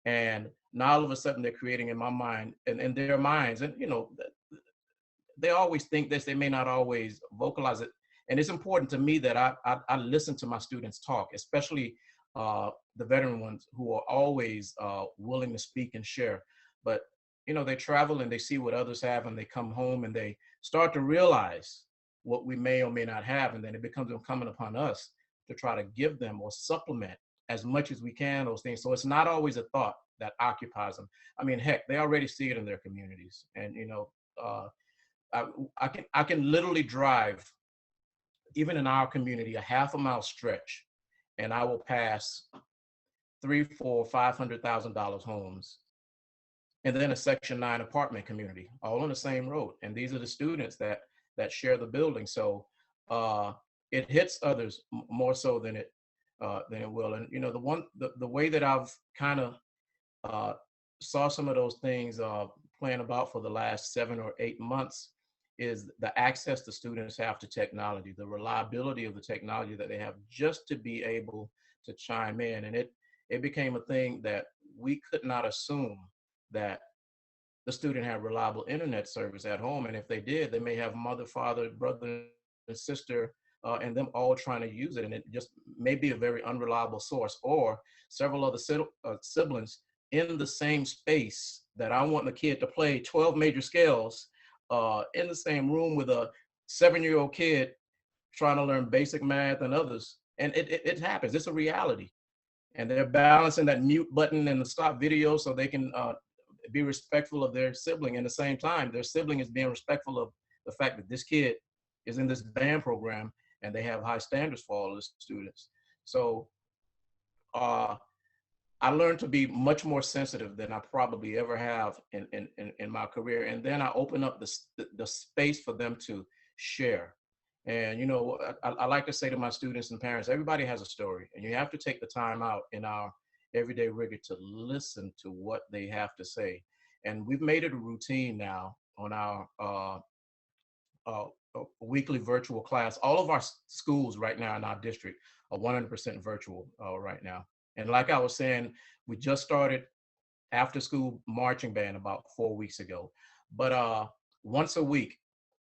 And now all of a sudden they're creating in my mind and in their minds, and they always think this, they may not always vocalize it. And it's important to me that I listen to my students talk, especially the veteran ones who are always willing to speak and share. But, they travel and they see what others have and they come home and they start to realize what we may or may not have. And then it becomes incumbent upon us to try to give them or supplement as much as we can those things. So it's not always a thought that occupies them. Heck, they already see it in their communities. And, I can literally drive, even in our community, a half-a-mile stretch, and I will pass $300,000, $400,000, $500,000 homes, and then a Section 9 apartment community, all on the same road. And these are the students that share the building. So it hits others more so than it will. And the way that I've kind of saw some of those things playing about for the last 7 or 8 months is the access the students have to technology, the reliability of the technology that they have just to be able to chime in. And it became a thing that we could not assume that the student had reliable internet service at home. And if they did, they may have mother, father, brother, and sister, and them all trying to use it. And it just may be a very unreliable source, or several other siblings in the same space that I want the kid to play 12 major scales in the same room with a 7-year-old kid trying to learn basic math and others. And it happens, it's a reality. And they're balancing that mute button and the stop video so they can be respectful of their sibling. And at the same time, their sibling is being respectful of the fact that this kid is in this band program and they have high standards for all of the students. So I learned to be much more sensitive than I probably ever have in my career. And then I open up the space for them to share. And, I like to say to my students and parents, everybody has a story, and you have to take the time out in our everyday rigor to listen to what they have to say. And we've made it a routine now on our weekly virtual class. All of our schools right now in our district are 100% virtual right now. And like I was saying, we just started after school marching band about 4 weeks ago. But once a week,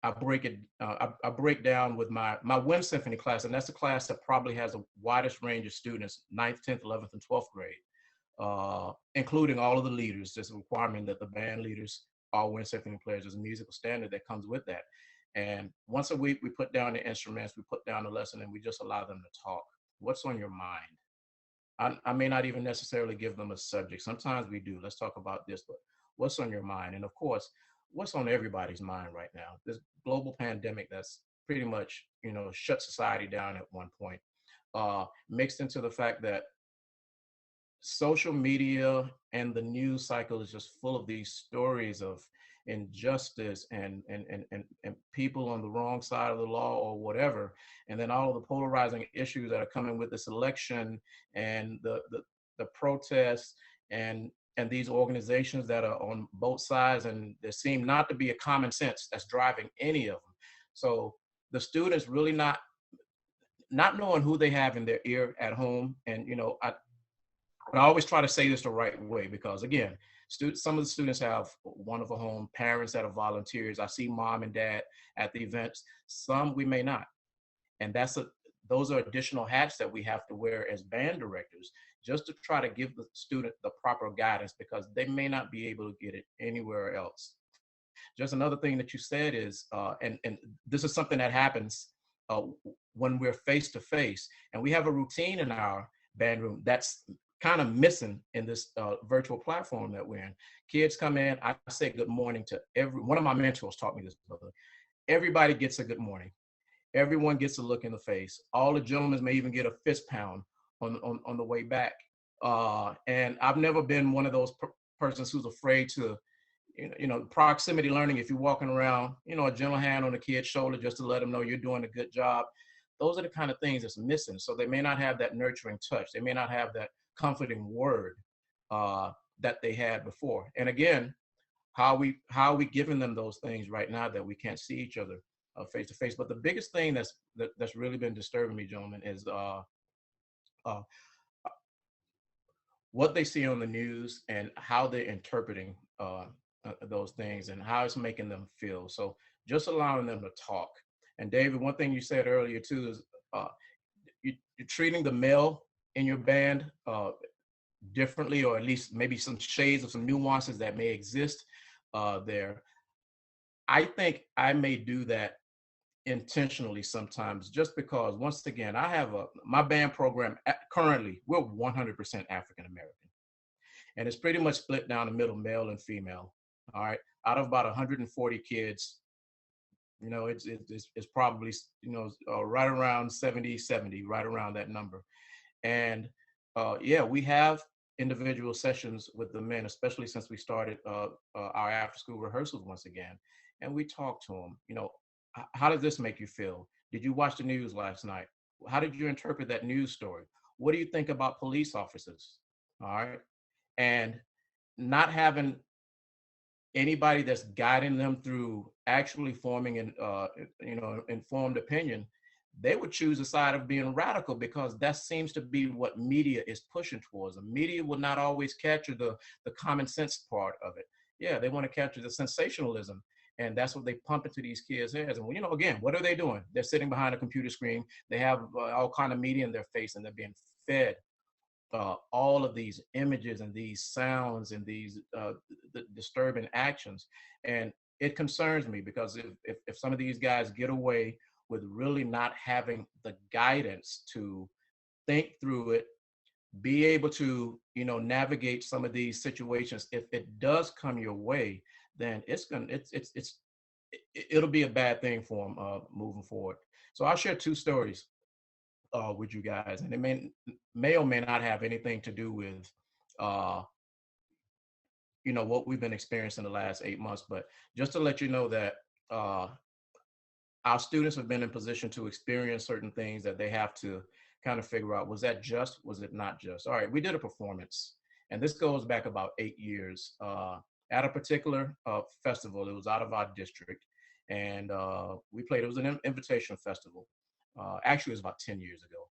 I break down with my wind symphony class, and that's a class that probably has the widest range of students, 9th, 10th, 11th, and 12th grade, including all of the leaders. There's a requirement that the band leaders are wind symphony players. There's a musical standard that comes with that. And once a week, we put down the instruments, we put down the lesson, and we just allow them to talk. What's on your mind? I may not even necessarily give them a subject. Sometimes we do. Let's talk about this, but what's on your mind? And of course, what's on everybody's mind right now? This global pandemic that's pretty much, shut society down at one point, mixed into the fact that social media and the news cycle is just full of these stories of injustice and people on the wrong side of the law or whatever, and then all of the polarizing issues that are coming with this election and the protests and these organizations that are on both sides, and there seem not to be a common sense that's driving any of them. So the students really not knowing who they have in their ear at home. And I always try to say this the right way, because again, some of the students have wonderful home, parents that are volunteers. I see mom and dad at the events. Some we may not. And those are additional hats that we have to wear as band directors, just to try to give the student the proper guidance, because they may not be able to get it anywhere else. Just another thing that you said is, and this is something that happens when we're face to face, and we have a routine in our band room that's kind of missing in this virtual platform that we're in. Kids come in, I say good morning to one of my mentors taught me this, brother. Everybody gets a good morning. Everyone gets a look in the face. All the gentlemen may even get a fist pound on the way back. And I've never been one of those persons who's afraid to, proximity learning. If you're walking around, a gentle hand on a kid's shoulder just to let them know you're doing a good job. Those are the kind of things that's missing. So they may not have that nurturing touch. They may not have that comforting word that they had before. And again, how are we giving them those things right now that we can't see each other face to face? But the biggest thing that's really been disturbing me, gentlemen, is what they see on the news and how they're interpreting those things and how it's making them feel. So just allowing them to talk. And David, one thing you said earlier too is you're treating the male in your band differently, or at least maybe some shades of some nuances that may exist there. I think I may do that intentionally sometimes, just because, once again, I have my band program currently, we're 100% African American, and it's pretty much split down the middle, male and female. All right, out of about 140 kids, it's probably right around 70, right around that number. And we have individual sessions with the men, especially since we started our after-school rehearsals once again. And we talk to them, how does this make you feel? Did you watch the news last night? How did you interpret that news story? What do you think about police officers? All right. And not having anybody that's guiding them through actually forming an informed opinion, they would choose the side of being radical, because that seems to be what media is pushing towards. The media will not always capture the common sense part of it. Yeah, they want to capture the sensationalism, and that's what they pump into these kids' heads. And again, what are they doing? They're sitting behind a computer screen. They have all kind of media in their face, and they're being fed all of these images and these sounds and these disturbing actions. And it concerns me, because if some of these guys get away with really not having the guidance to think through it, be able to, navigate some of these situations, if it does come your way, then it'll be a bad thing for them moving forward. So I'll share two stories with you guys, and it may or may not have anything to do with what we've been experiencing the last 8 months, but just to let you know that our students have been in position to experience certain things that they have to kind of figure out, was that just, was it not just? All right, we did a performance, and this goes back about 8 years, at a particular festival. It was out of our district, and we played, it was an invitation festival. Actually, it was about 10 years ago.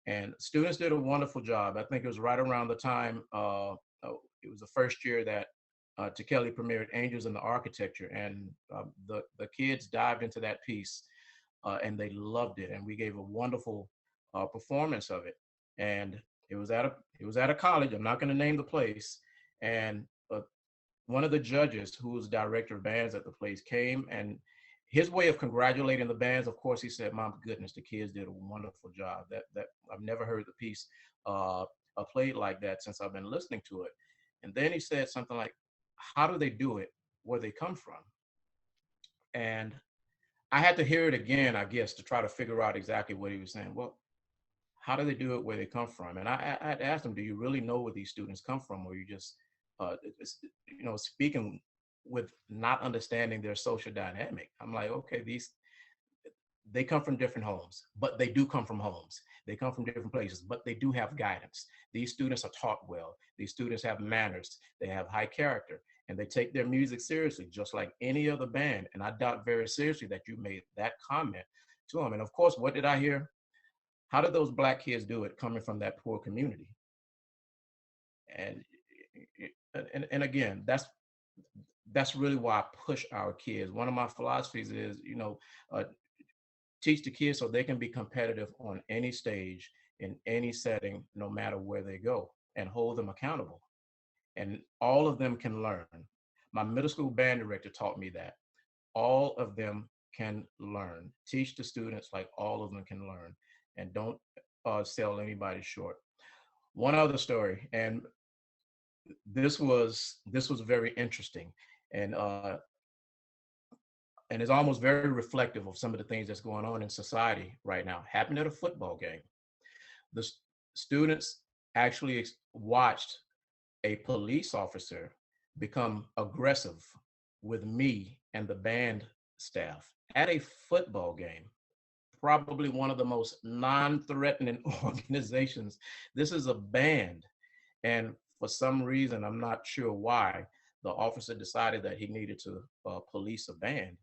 And students did a wonderful job. I think it was right around the time, it was the first year that Kelly premiered Angels in the Architecture, and the kids dived into that piece, and they loved it. And we gave a wonderful performance of it. And it was at a college. I'm not going to name the place. And one of the judges, who was director of bands at the place, came and his way of congratulating the bands, of course, he said, "My goodness, the kids did a wonderful job." That I've never heard the piece played like that since I've been listening to it. And then he said something like, "How do they do it? Where they come from?" And I had to hear it again, I guess, to try to figure out exactly what he was saying. Well, how do they do it where they come from? And I asked him, "Do you really know where these students come from, or you just, speaking with not understanding their social dynamic?" I'm like, okay, they come from different homes, but they do come from homes. They come from different places, but they do have guidance. These students are taught well. These students have manners. They have high character, and they take their music seriously, just like any other band. And I doubt very seriously that you made that comment to them. And of course, what did I hear? How did those Black kids do it coming from that poor community? And again, that's really why I push our kids. One of my philosophies is, teach the kids so they can be competitive on any stage, in any setting, no matter where they go, and hold them accountable. And all of them can learn. My middle school band director taught me that. All of them can learn. Teach the students like all of them can learn, and don't sell anybody short. One other story, and this was very interesting, and it's almost very reflective of some of the things that's going on in society right now. Happened at a football game. The students actually watched a police officer become aggressive with me and the band staff at a football game. Probably one of the most non-threatening organizations. This is a band. And for some reason, I'm not sure why, the officer decided that he needed to police a band.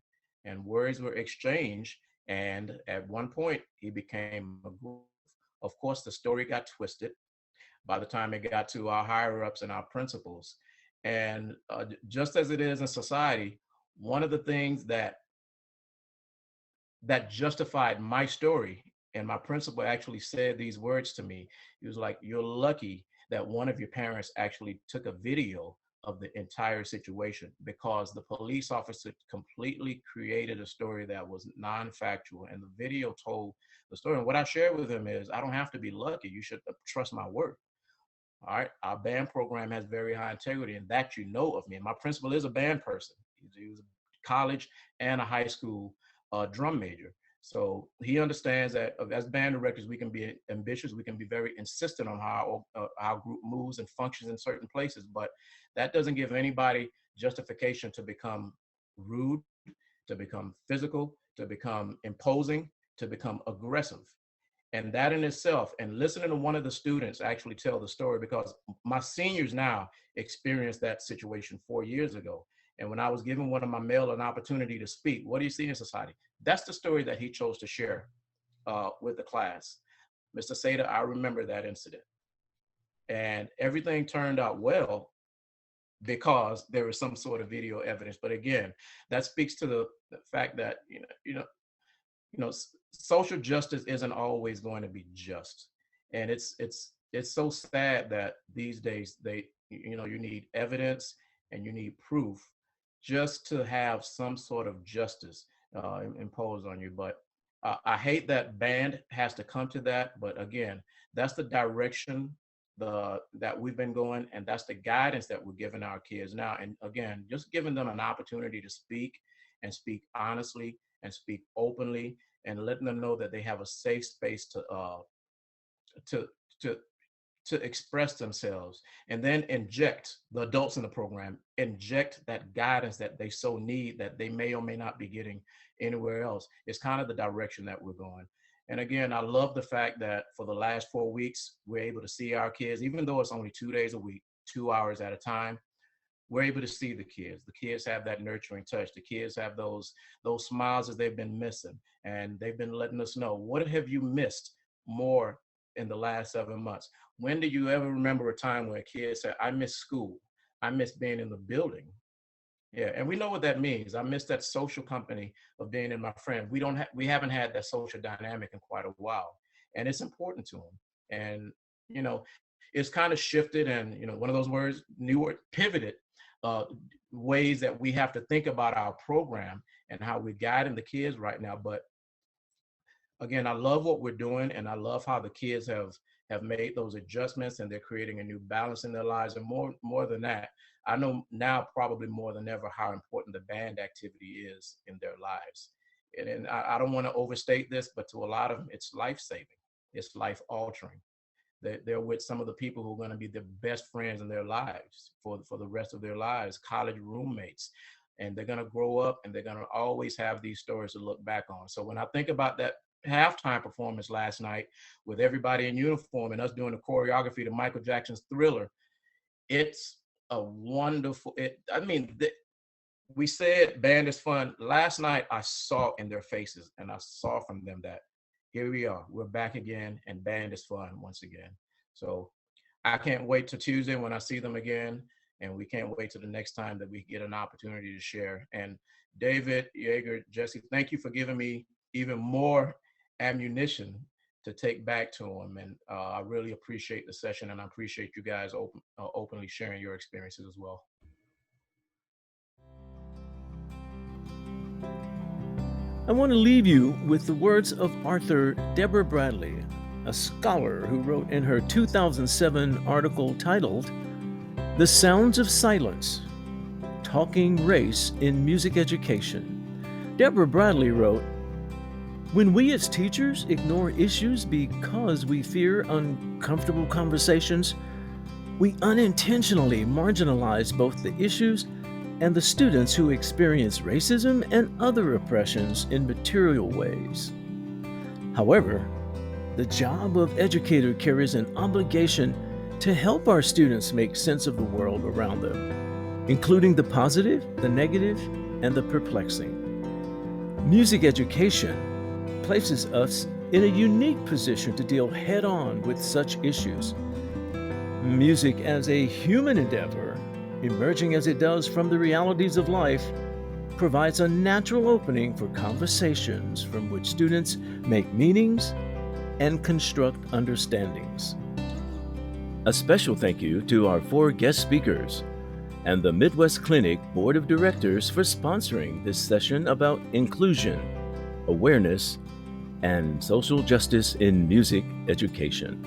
And words were exchanged. And at one point, he became aggressive. Of course, the story got twisted by the time it got to our higher ups and our principals. And just as it is in society, one of the things that justified my story, and my principal actually said these words to me. He was like, "You're lucky that one of your parents actually took a video of the entire situation, because the police officer completely created a story that was non-factual, and the video told the story." And what I shared with him is, I don't have to be lucky. You should trust my work. All right. Our band program has very high integrity, and that you know of me. And my principal is a band person. He was a college and a high school drum major. So he understands that as band directors, we can be ambitious. We can be very insistent on how our group moves and functions in certain places, but that doesn't give anybody justification to become rude, to become physical, to become imposing, to become aggressive. And that in itself, and listening to one of the students actually tell the story, because my seniors now experienced that situation 4 years ago. And when I was giving one of my male an opportunity to speak, what do you see in society? That's the story that he chose to share with the class. Mr. Seda, I remember that incident. And everything turned out well because there was some sort of video evidence. But again, that speaks to the fact that, social justice isn't always going to be just. And it's so sad that these days you need evidence and you need proof just to have some sort of justice imposed on you. But I hate that band has to come to that. But again, that's the direction that we've been going, and that's the guidance that we're giving our kids now. And again, just giving them an opportunity to speak, and speak honestly, and speak openly, and letting them know that they have a safe space to express themselves, and then inject the adults in the program, inject that guidance that they so need, that they may or may not be getting anywhere else. It's kind of the direction that we're going. And again, I love the fact that for the last 4 weeks, we're able to see our kids, even though it's only 2 days a week, 2 hours at a time. We're able to see the kids. The kids have that nurturing touch. The kids have those smiles that they've been missing. And they've been letting us know, what have you missed more in the last 7 months? When do you ever remember a time where a kid said, "I miss school. I miss being in the building"? Yeah, and we know what that means. I miss that social company of being in my friend. We haven't had that social dynamic in quite a while, and it's important to them. And it's kind of shifted, and one of those words, new word, pivoted. ways that we have to think about our program and how we're guiding the kids right now. But again, I love what we're doing, and I love how the kids have made those adjustments, and they're creating a new balance in their lives. And more than that, I know now probably more than ever how important the band activity is in their lives. And I don't want to overstate this, but to a lot of them, it's life-saving. It's life-altering. They're with some of the people who are going to be the best friends in their lives for the rest of their lives, college roommates. And they're going to grow up, and they're going to always have these stories to look back on. So when I think about that halftime performance last night with everybody in uniform and us doing the choreography to Michael Jackson's Thriller, it's a wonderful, we said band is fun. Last night I saw in their faces, and I saw from them that here we are, we're back again, and band is fun once again. So I can't wait till Tuesday when I see them again, and we can't wait till the next time that we get an opportunity to share. And David, Jager, Jesse, thank you for giving me even more ammunition to take back to them. And I really appreciate the session, and I appreciate you guys openly sharing your experiences as well. I want to leave you with the words of author Deborah Bradley, a scholar who wrote in her 2007 article titled "The Sounds of Silence: Talking Race in Music Education." Deborah Bradley wrote, "When we as teachers ignore issues because we fear uncomfortable conversations, we unintentionally marginalize both the issues and the students who experience racism and other oppressions in material ways. However, the job of educator carries an obligation to help our students make sense of the world around them, including the positive, the negative, and the perplexing. Music education places us in a unique position to deal head-on with such issues. Music as a human endeavor, emerging as it does from the realities of life, provides a natural opening for conversations from which students make meanings and construct understandings." A special thank you to our 4 guest speakers and the Midwest Clinic Board of Directors for sponsoring this session about inclusion, awareness, and social justice in music education.